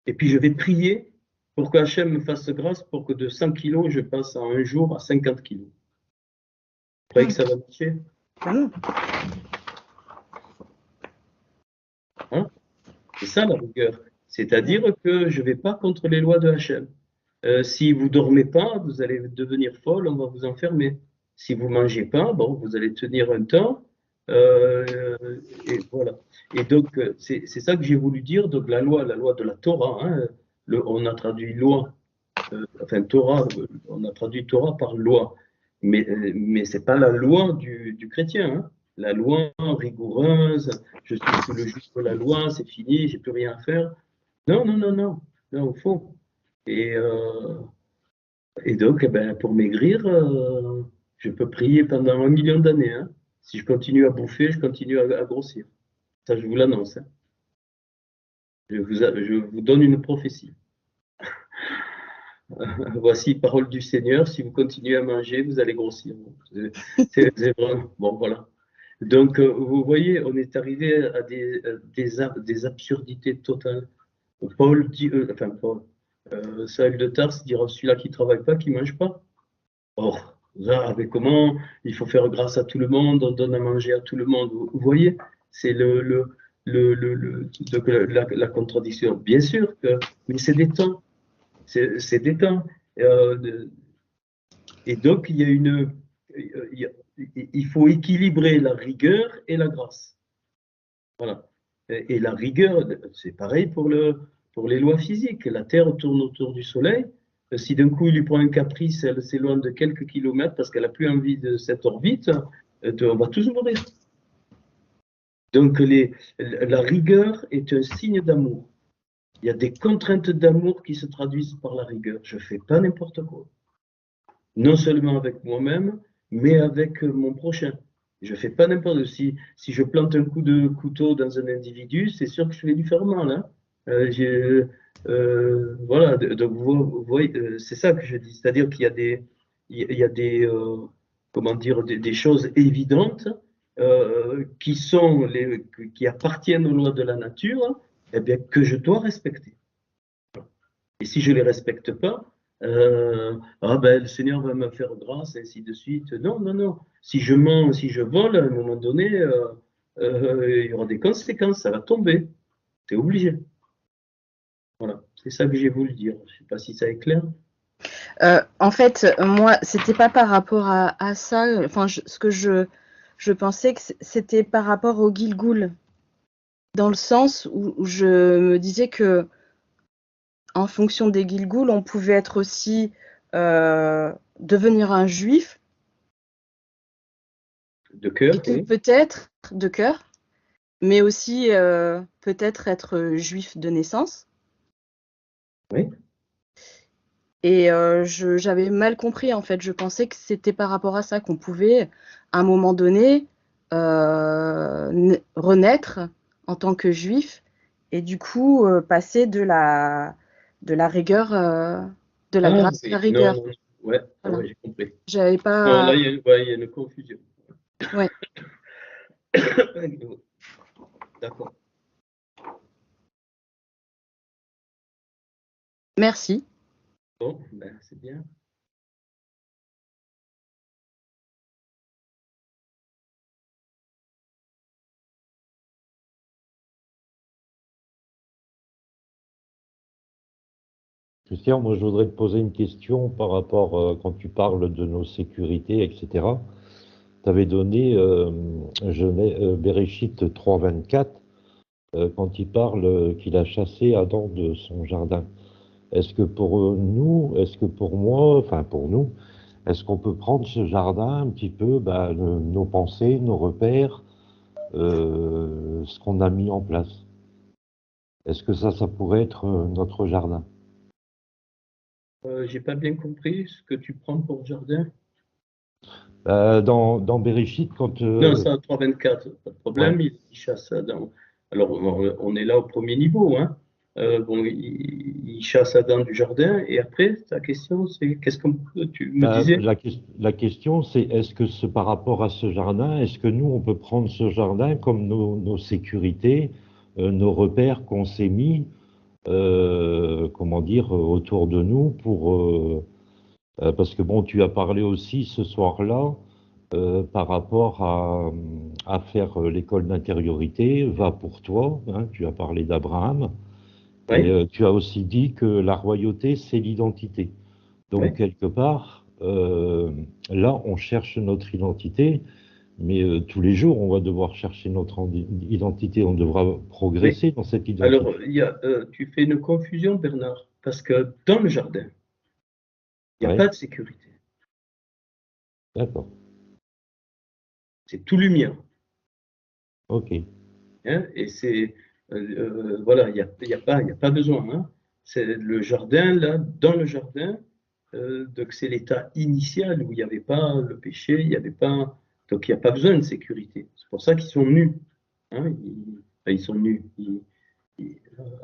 Et puis je vais prier pour qu'Hachem me fasse grâce pour que de 100 kilos, je passe en un jour à 50 kilos. Vous croyez que ça va marcher? non. Hein? C'est ça la rigueur. C'est-à-dire que je ne vais pas contre les lois de Hachem. Si vous ne dormez pas, vous allez devenir folle, on va vous enfermer. Si vous ne mangez pas, bon, vous allez tenir un temps. Et voilà. Et donc, c'est ça que j'ai voulu dire. Donc, la loi de la Torah, hein, on a traduit loi, enfin Torah, on a traduit Torah par loi. Mais ce n'est pas la loi du chrétien. Hein. La loi rigoureuse, je suis sous le joug de la loi, c'est fini, j'ai plus rien à faire. Non, non, non, non, non, au fond. Et, et donc, eh ben, pour maigrir, je peux prier pendant 1 million d'années. Hein. Si je continue à bouffer, je continue à grossir. Ça, je vous l'annonce. Hein. Je vous donne une prophétie. Voici parole du Seigneur. Si vous continuez à manger, vous allez grossir. C'est vraiment bon, voilà. Donc, vous voyez, on est arrivé à des absurdités totales. Paul dit, enfin Paul, Saül de Tarse dira celui-là qui ne travaille pas, qui ne mange pas. Or, là, avec comment il faut faire grâce à tout le monde, on donne à manger à tout le monde. Vous voyez, c'est donc la contradiction. Bien sûr que, mais c'est des temps. C'est des temps. Et donc, il faut équilibrer la rigueur et la grâce. Voilà. Et la rigueur, c'est pareil pour les lois physiques. La Terre tourne autour du Soleil. Si d'un coup il lui prend un caprice, elle s'éloigne de quelques kilomètres parce qu'elle n'a plus envie de cette orbite, on va tous mourir. Donc la rigueur est un signe d'amour. Il y a des contraintes d'amour qui se traduisent par la rigueur. Je ne fais pas n'importe quoi. Non seulement avec moi-même, mais avec mon prochain. Je ne fais pas n'importe quoi. Si je plante un coup de couteau dans un individu, c'est sûr que je vais lui faire mal. Hein. Voilà, donc vous voyez, c'est ça que je dis. C'est-à-dire qu'il y a des, comment dire, des choses évidentes qui appartiennent aux lois de la nature, eh bien, que je dois respecter. Et si je ne les respecte pas, ah ben, le Seigneur va me faire grâce, et ainsi de suite. Non, non, non. Si je mens, si je vole, à un moment donné, il y aura des conséquences, ça va tomber. C'est obligé. Voilà, c'est ça que j'ai voulu dire. Je ne sais pas si ça est clair. En fait, moi, c'était pas par rapport à ça. Enfin, ce que je pensais que c'était par rapport au Gilgoul, dans le sens où je me disais que en fonction des Gilgoul, on pouvait être aussi devenir un juif, De cœur, oui. peut-être de cœur, mais aussi peut-être être juif de naissance. Oui. Et j'avais mal compris, en fait. Je pensais que c'était par rapport à ça qu'on pouvait, à un moment donné, renaître en tant que juif et du coup passer de la rigueur, de la grâce à la Oui, rigueur. non, ouais, Voilà. ouais, j'ai compris. J'avais Non, pas. là, il y a une confusion. Ouais. D'accord. Merci. Bon, ben, c'est bien. Christian, moi je voudrais te poser une question par rapport, quand tu parles de nos sécurités, etc. Tu avais donné Béréchit 3,24 quand il parle qu'il a chassé Adam de son jardin. Est-ce que pour nous, est-ce que pour moi, enfin pour nous, est-ce qu'on peut prendre ce jardin un petit peu, nos pensées, nos repères, ce qu'on a mis en place? Est-ce que ça pourrait être notre jardin? J'ai pas bien compris ce que tu prends pour jardin. Dans Béréchit, quand... Non, ça, 3,24, pas de problème, ouais. il chasse Adam. Alors, on est là au premier niveau, hein. Bon, il chasse Adam du jardin, et après, ta question, c'est qu'est-ce que tu me disais? La question, c'est est-ce que par rapport à ce jardin, est-ce que nous, on peut prendre ce jardin comme nos sécurités, nos repères qu'on s'est mis, comment dire, autour de nous pour... parce que bon, tu as parlé aussi ce soir-là par rapport à faire l'école d'intériorité, va pour toi, hein, tu as parlé d'Abraham, Oui, et tu as aussi dit que la royauté, c'est l'identité. Donc, oui, quelque part, là, on cherche notre identité, mais tous les jours, on va devoir chercher notre identité, on devra oui. progresser dans cette identité. Alors, tu fais une confusion, Bernard, parce que dans le jardin, il n'y a Ouais, pas de sécurité. d'accord, C'est tout lumière. ok, Hein, et c'est, voilà, il y a pas besoin. Hein. C'est le jardin, là, dans le jardin, donc c'est l'état initial où il n'y avait pas le péché, il n'y avait pas, donc il n'y a pas besoin de sécurité. C'est pour ça qu'ils sont nus. Hein, ils sont nus.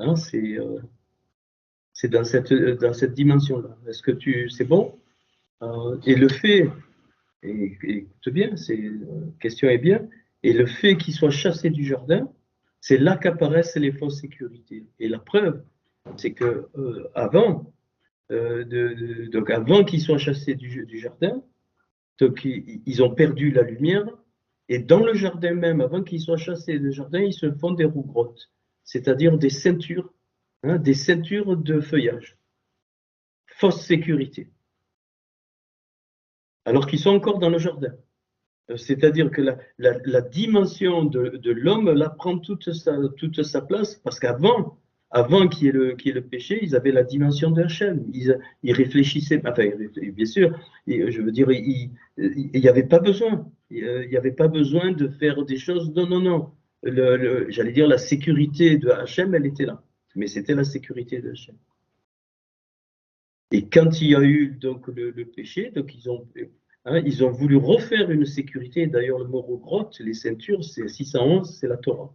Hein, c'est dans cette dimension-là. Est-ce que c'est bon? Et le fait, et écoute bien, question est bien, et le fait qu'ils soient chassés du jardin, c'est là qu'apparaissent les fausses sécurités. Et la preuve, c'est que avant, donc avant qu'ils soient chassés du jardin, donc ils ont perdu la lumière, et dans le jardin même, avant qu'ils soient chassés du jardin, ils se font des roues-grottes, c'est-à-dire des ceintures, hein, des ceintures de feuillage, fausse sécurité, alors qu'ils sont encore dans le jardin. C'est-à-dire que la dimension de l'homme, là, prend toute sa place, parce avant qu'il y ait le péché, ils avaient la dimension de Hachem. Ils réfléchissaient, enfin, bien sûr, je veux dire, il n'y avait pas besoin. Il n'y avait pas besoin de faire des choses. Non, non, non. J'allais dire, la sécurité de Hachem, elle était là. Mais c'était la sécurité de Hachem. Et quand il y a eu donc le péché, donc ils ont voulu refaire une sécurité. D'ailleurs, le mot grotte, les ceintures, c'est 611, c'est la Torah.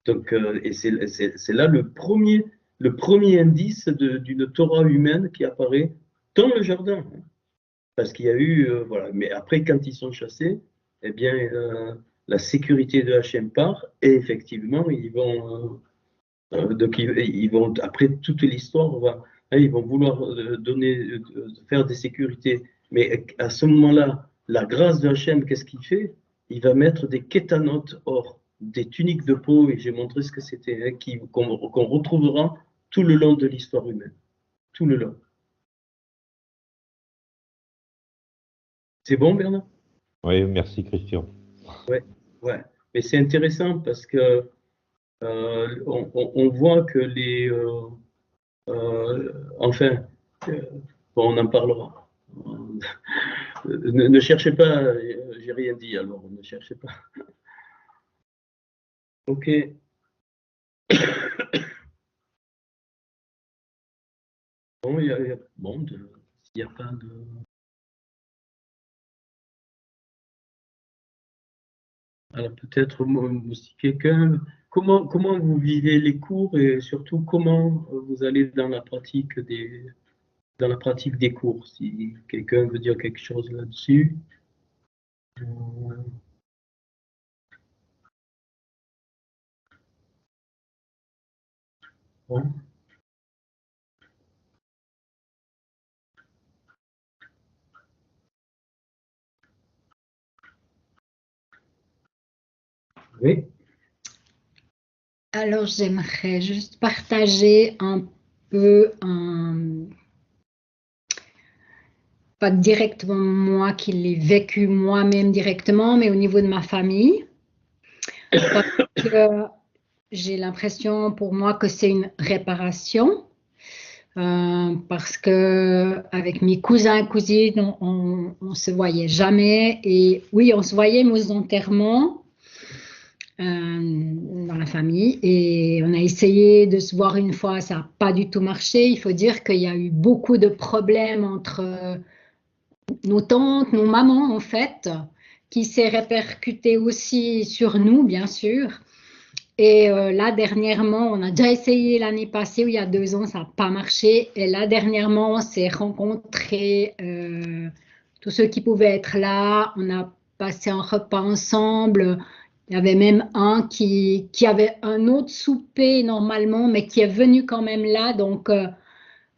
Donc, et c'est là le premier indice d'une Torah humaine qui apparaît dans le jardin. Parce qu'il y a eu, voilà. Mais après, quand ils sont chassés, eh bien, la sécurité de Hachem part, et effectivement, ils vont, donc ils vont, après toute l'histoire, ils vont vouloir faire des sécurités. Mais à ce moment-là, la grâce de Hachem, qu'est-ce qu'il fait? Il va mettre des kétanotes or, des tuniques de peau, et j'ai montré ce que c'était, hein, qu'on retrouvera tout le long de l'histoire humaine. Tout le long. C'est bon, Bernard? oui, merci Christian. Ouais, ouais. Mais c'est intéressant parce que on voit que enfin, bon, on en parlera. Ne cherchez pas, j'ai rien dit, alors ne cherchez pas. Ok. Bon, bon, s'il n'y a pas de. Alors peut-être si quelqu'un. Comment vous vivez les cours et surtout comment vous allez dans la pratique des cours? Si quelqu'un veut dire quelque chose là-dessus. Bon. Oui. Alors, j'aimerais juste partager un peu pas directement moi qui l'ai vécu moi-même directement, mais au niveau de ma famille. Parce que j'ai l'impression pour moi que c'est une réparation. Parce que avec mes cousins et cousines, on se voyait jamais. Et oui, on se voyait aux enterrements dans la famille. Et on a essayé de se voir une fois, ça n'a pas du tout marché. Il faut dire qu'il y a eu beaucoup de problèmes entre nos tantes, nos mamans en fait, qui s'est répercuté aussi sur nous, bien sûr. Et là, dernièrement, on a déjà essayé l'année passée, ou il y a 2 ans, ça n'a pas marché. Et là, dernièrement, on s'est rencontrés, tous ceux qui pouvaient être là. On a passé un repas ensemble. Il y avait même un qui avait un autre souper normalement, mais qui est venu quand même là. Donc,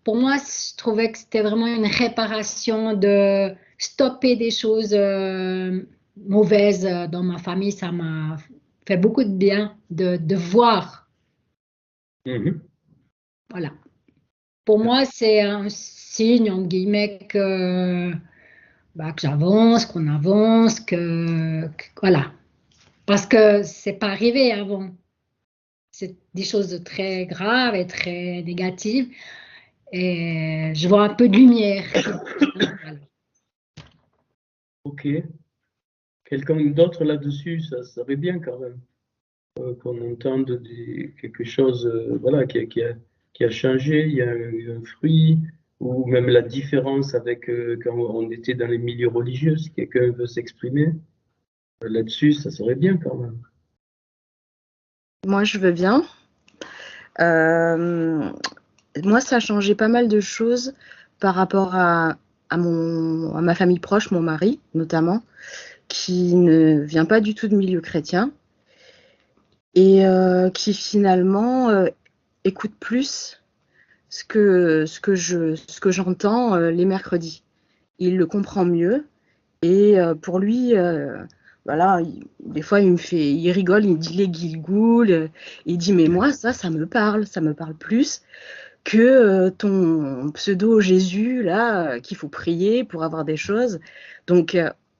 pour moi, je trouvais que c'était vraiment une réparation de stopper des choses mauvaises dans ma famille. Ça m'a fait beaucoup de bien de voir. Voilà. Pour moi, c'est un signe, entre guillemets, que j'avance, qu'on avance, voilà. Parce que c'est pas arrivé avant. C'est des choses très graves et très négatives. Et je vois un peu de lumière. Voilà. Ok. Quelqu'un d'autre là-dessus, ça serait bien quand même qu'on entende quelque chose voilà, qui a changé, il y a eu un fruit, ou même la différence avec quand on était dans les milieux religieux, si quelqu'un veut s'exprimer là-dessus, ça serait bien quand même. Moi, je veux bien. Moi, ça a changé pas mal de choses par rapport à ma famille proche, mon mari notamment, qui ne vient pas du tout de milieu chrétien et qui finalement écoute plus ce que j'entends les mercredis. Il le comprend mieux et pour lui, voilà, des fois il rigole, il dit les guilgoules, il dit mais moi ça me parle plus que ton pseudo Jésus là qu'il faut prier pour avoir des choses. Donc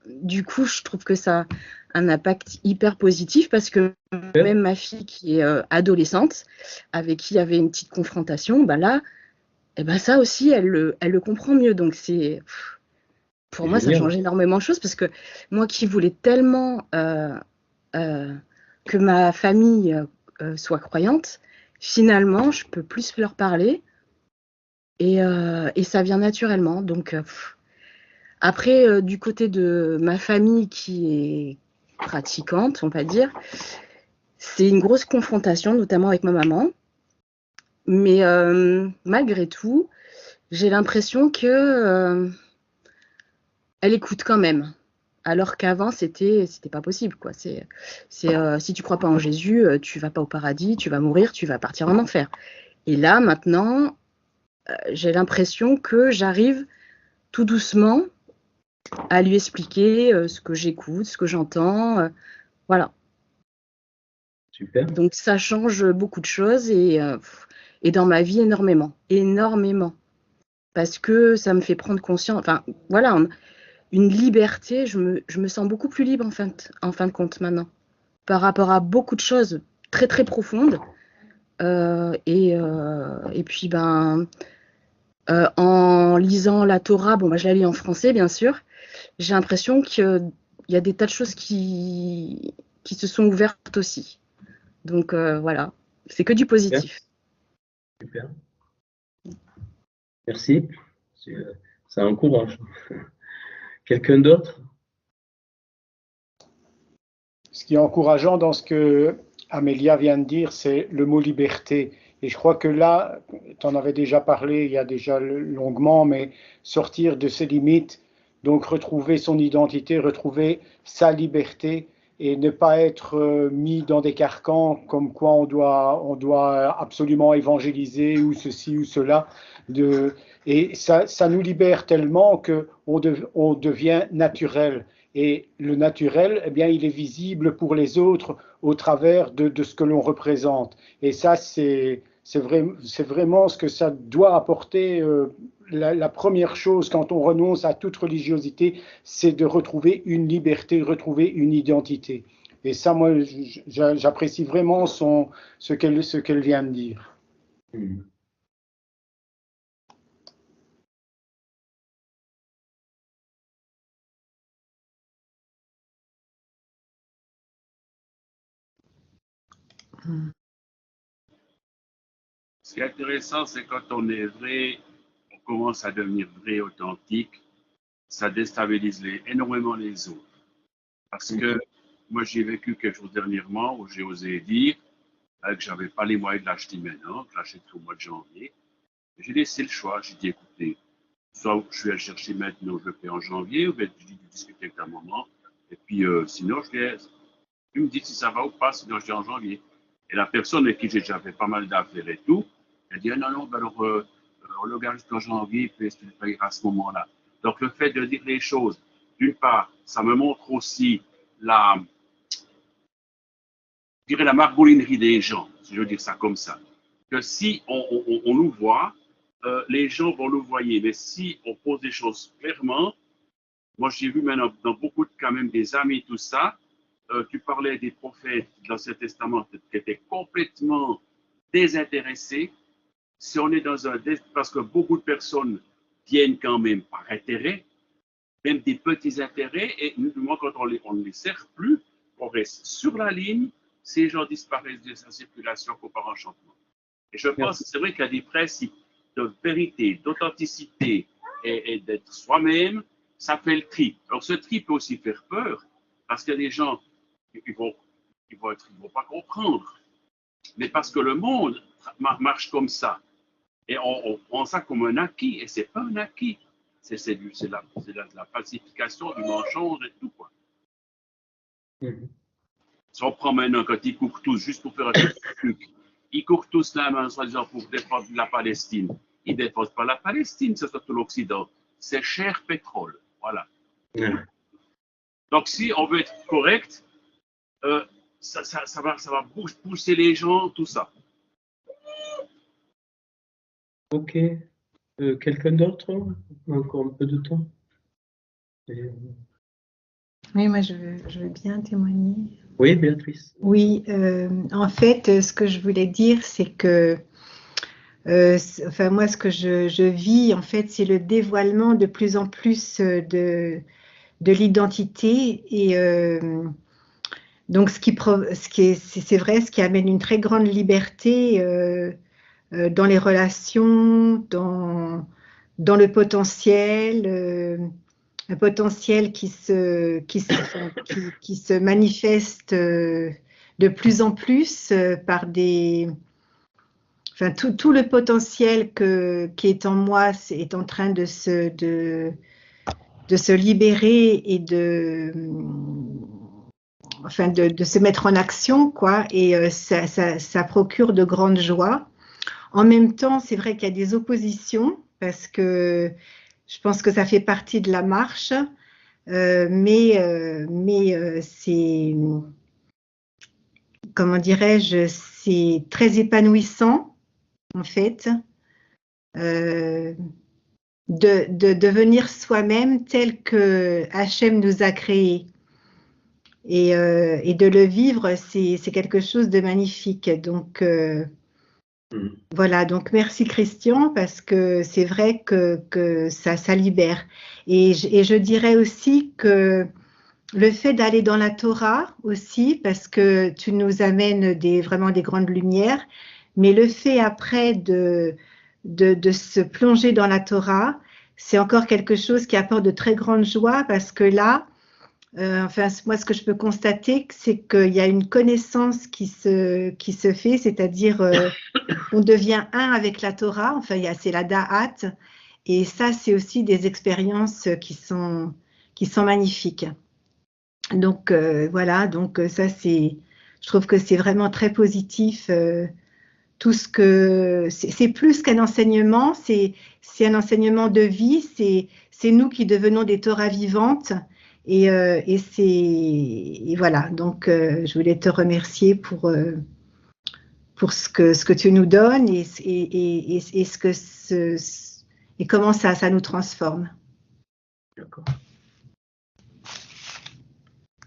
du coup, je trouve que ça a un impact hyper positif parce que même ma fille qui est adolescente, avec qui il y avait une petite confrontation, bah là, et ben ça aussi, elle le comprend mieux. Donc pour moi, ça change énormément de choses parce que moi qui voulais tellement que ma famille soit croyante, finalement, je peux plus leur parler et ça vient naturellement. Donc après, du côté de ma famille qui est pratiquante, on va dire, c'est une grosse confrontation, notamment avec ma maman. Mais malgré tout, j'ai l'impression que elle écoute quand même. Alors qu'avant, c'était pas possible, quoi. Si tu crois pas en Jésus, tu vas pas au paradis, tu vas mourir, tu vas partir en enfer. Et là, maintenant, j'ai l'impression que j'arrive tout doucement à lui expliquer ce que j'écoute, ce que j'entends. Voilà. Super. Donc, ça change beaucoup de choses et dans ma vie, énormément. Parce que ça me fait prendre conscience, enfin, voilà, une liberté, je me sens beaucoup plus libre en fin de compte maintenant, par rapport à beaucoup de choses très, très profondes. Et puis, en lisant la Torah, bon, je la lis en français, bien sûr, j'ai l'impression qu'il y a des tas de choses qui se sont ouvertes aussi. Donc, voilà, c'est que du positif. Super. Merci. Ça encourage. Quelqu'un d'autre? Ce qui est encourageant dans ce que Amélia vient de dire, c'est le mot liberté. Et je crois que là, tu en avais déjà parlé il y a déjà longuement, mais sortir de ses limites, donc retrouver son identité, retrouver sa liberté et ne pas être mis dans des carcans comme quoi on doit absolument évangéliser ou ceci ou cela. Et ça nous libère tellement qu'on devient naturel. Et le naturel, eh bien, il est visible pour les autres au travers de ce que l'on représente. Et ça, c'est c'est vraiment ce que ça doit apporter. La première chose, quand on renonce à toute religiosité, c'est de retrouver une liberté, retrouver une identité. Et ça, moi, j'apprécie vraiment ce qu'elle vient de dire. Ce qui est intéressant, c'est quand on est vrai, on commence à devenir vrai, authentique, ça déstabilise énormément les autres. Parce que moi, j'ai vécu quelque chose dernièrement où j'ai osé dire que je n'avais pas les moyens de l'acheter maintenant, que j'achèterai au mois de janvier. J'ai laissé le choix. J'ai dit, écoutez, soit je vais le chercher maintenant, je le paie en janvier, ou bien je dis de discuter avec ta maman. Et puis, sinon, tu me dis si ça va ou pas, sinon je dis en janvier. Et la personne avec qui j'ai déjà fait pas mal d'affaires et tout, elle dit, ah, non, ben alors, on le garde jusqu'en janvier, puis tu le payeras à ce moment-là. Donc, le fait de dire les choses, d'une part, ça me montre aussi la margolinerie des gens, si je veux dire ça comme ça. Que si on nous voit, les gens vont nous voir. Mais si on pose des choses clairement, moi j'ai vu maintenant dans beaucoup de cas, même des amis, tout ça, tu parlais des prophètes de l'Ancien Testament qui étaient complètement désintéressés. Si on est dans parce que beaucoup de personnes viennent quand même par intérêt, même des petits intérêts, et moi quand on ne les sert plus, on reste sur la ligne, ces gens disparaissent de sa circulation comme par enchantement. Et je pense que c'est vrai qu'il y a des principes de vérité, d'authenticité et d'être soi-même, ça fait le tri. Alors ce tri peut aussi faire peur, parce qu'il y a des gens qui vont pas comprendre. Mais parce que le monde marche comme ça. Et on prend ça comme un acquis, et c'est pas un acquis. C'est la falsification du mensonge et tout, quoi. Si on prend maintenant, quand ils courent tous, juste pour faire un truc, ils courent tous la main, soi-disant, pour défendre la Palestine. Ils ne défendent pas la Palestine, c'est surtout l'Occident. C'est cher pétrole. Voilà. Donc, si on veut être correct, ça va pousser les gens, tout ça. Ok. Quelqu'un d'autre? Encore un peu de temps. Oui, moi je veux bien témoigner. Oui, Béatrice. Oui, en fait, ce que je voulais dire, c'est que, enfin moi, ce que je vis, en fait, c'est le dévoilement de plus en plus de l'identité et donc c'est vrai, ce qui amène une très grande liberté dans les relations, dans le potentiel. Un potentiel qui se manifeste de plus en plus par tout le potentiel qui est en moi est en train de se libérer et de se mettre en action, quoi, et ça procure de grandes joies. En même temps, c'est vrai qu'il y a des oppositions parce que je pense que ça fait partie de la marche, mais c'est, comment dirais-je, c'est très épanouissant, en fait, de devenir soi-même tel que Hachem nous a créés. Et de le vivre, c'est quelque chose de magnifique. Donc, voilà, donc merci Christian, parce que c'est vrai que ça libère. Et je dirais aussi que le fait d'aller dans la Torah aussi, parce que tu nous amènes vraiment des grandes lumières, mais le fait après de se plonger dans la Torah, c'est encore quelque chose qui apporte de très grandes joies, parce que là, enfin, moi, ce que je peux constater, c'est qu'il y a une connaissance qui se fait, c'est-à-dire on devient un avec la Torah, enfin, c'est la Da'at, et ça, c'est aussi des expériences qui sont magnifiques. Donc, voilà, donc ça, je trouve que c'est vraiment très positif. Tout ce que c'est plus qu'un enseignement, c'est un enseignement de vie, c'est nous qui devenons des Torahs vivantes. Et voilà, donc je voulais te remercier pour pour ce que tu nous donnes et comment ça nous transforme. D'accord.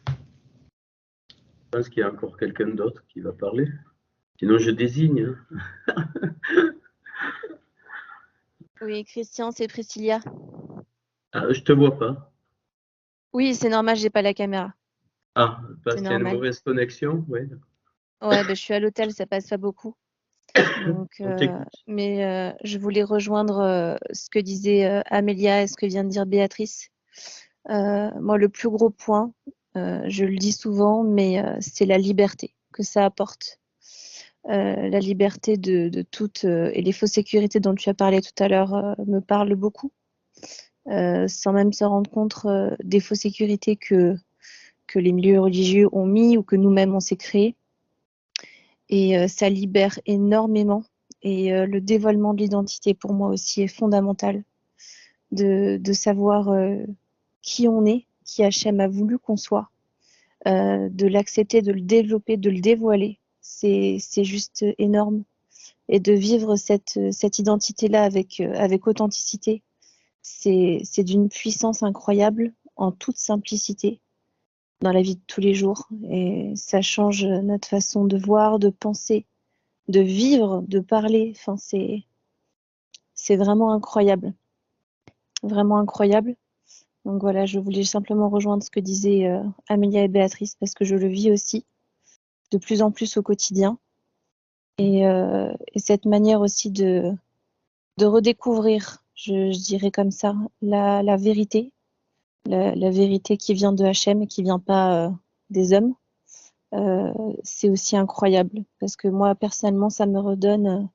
Je pense qu'il y a encore quelqu'un d'autre qui va parler. Sinon, je désigne. Hein. Oui, Christian, c'est Priscilla. Ah, je te vois pas. Oui, c'est normal, j'ai pas la caméra. Ah, parce C'est qu'il y a une normal. mauvaise connexion, oui. Ouais, je suis à l'hôtel, ça passe pas beaucoup. Donc, On t'écoute. mais je voulais rejoindre ce que disait Amélia et ce que vient de dire Béatrice. Moi, le plus gros point, je le dis souvent, mais c'est la liberté que ça apporte. La liberté de toutes et les fausses sécurités dont tu as parlé tout à l'heure me parlent beaucoup, sans même se rendre compte des fausses sécurités que les milieux religieux ont mis ou que nous-mêmes on s'est créés. Et ça libère énormément. Et le dévoilement de l'identité, pour moi aussi, est fondamental. De savoir qui on est, qui Hachem a voulu qu'on soit, de l'accepter, de le développer, de le dévoiler. C'est juste énorme. Et de vivre cette identité-là avec authenticité, c'est d'une puissance incroyable, en toute simplicité, dans la vie de tous les jours. Et ça change notre façon de voir, de penser, de vivre, de parler. Enfin, c'est vraiment incroyable. Vraiment incroyable. Donc voilà, je voulais simplement rejoindre ce que disaient Amélia et Béatrice, parce que je le vis aussi de plus en plus au quotidien. Et cette manière aussi de redécouvrir, je dirais comme ça, la vérité, la vérité qui vient de Hachem et qui vient pas des hommes, c'est aussi incroyable. Parce que moi, personnellement, ça me redonne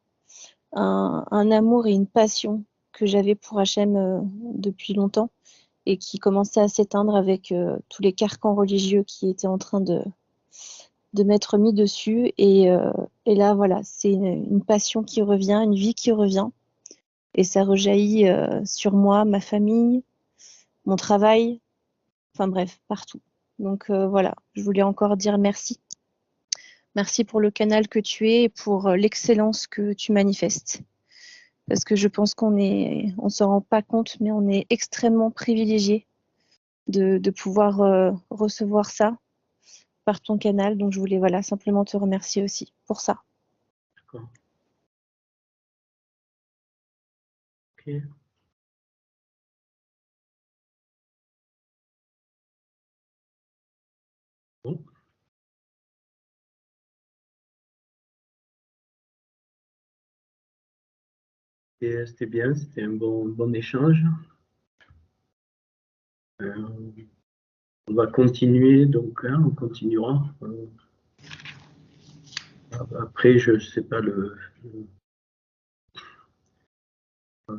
un amour et une passion que j'avais pour Hachem depuis longtemps et qui commençait à s'éteindre avec tous les carcans religieux qui étaient en train de m'être mis dessus. Et là, voilà, c'est une passion qui revient, une vie qui revient. Et ça rejaillit sur moi, ma famille, mon travail, enfin bref, partout. Donc voilà, je voulais encore dire merci. Merci pour le canal que tu es et pour l'excellence que tu manifestes. Parce que je pense qu'on se rend pas compte, mais on est extrêmement privilégié de pouvoir recevoir ça par ton canal. Donc je voulais simplement te remercier aussi pour ça. D'accord. Ok. Bon. Et c'était bien, c'était un bon échange. On va continuer, donc hein, on continuera. Après, je ne sais pas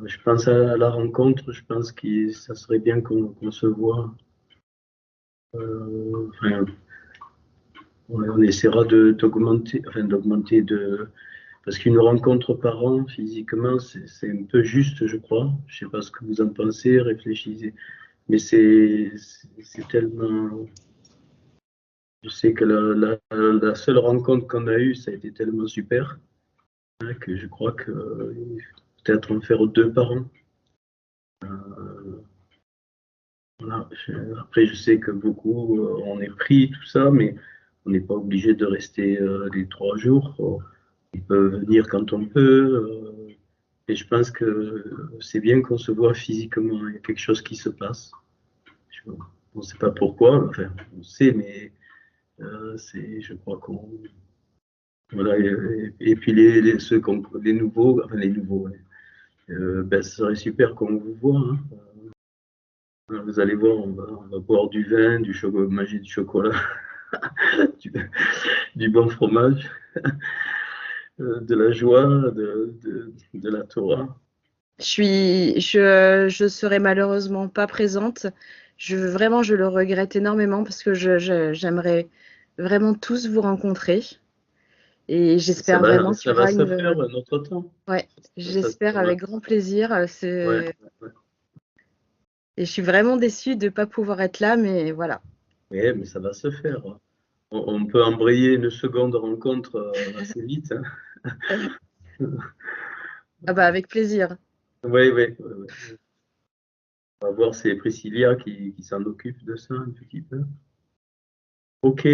je pense à la rencontre, je pense que ça serait bien qu'on se voit. Enfin, on essaiera d'augmenter, parce qu'une rencontre par an, physiquement, c'est un peu juste, je crois. Je ne sais pas ce que vous en pensez, réfléchissez. Mais c'est tellement... Je sais que la seule rencontre qu'on a eue, ça a été tellement super, hein, que je crois que peut-être en faire 2 par an. Voilà. Après, je sais que beaucoup, on est pris, tout ça, mais on n'est pas obligé de rester les 3 jours. On peut venir quand on peut. Et je pense que c'est bien qu'on se voit physiquement. Il y a quelque chose qui se passe. On ne sait pas pourquoi, enfin, on sait, mais je crois qu'on... Voilà, et puis les nouveaux, enfin les nouveaux, ouais. Ce serait super qu'on vous voit. Hein. Vous allez voir, on va boire du vin, manger du chocolat, du bon fromage, de la joie, de la Torah. Je serai malheureusement pas présente. Vraiment, je le regrette énormément parce que j'aimerais vraiment tous vous rencontrer. Et j'espère vraiment qu'il y aura ça va se faire notre temps. Ouais, j'espère avec grand plaisir. Ouais. Et je suis vraiment déçue de ne pas pouvoir être là, mais voilà. Oui, mais ça va se faire. On peut embrayer une seconde rencontre assez vite. Hein. Ah bah avec plaisir. Oui. On va voir, c'est Priscilla qui s'en occupe de ça un petit peu. Ok,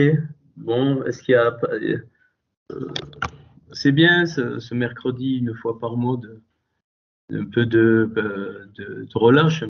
bon, est-ce qu'il y a... c'est bien ce mercredi, une fois par mois, un peu de relâche.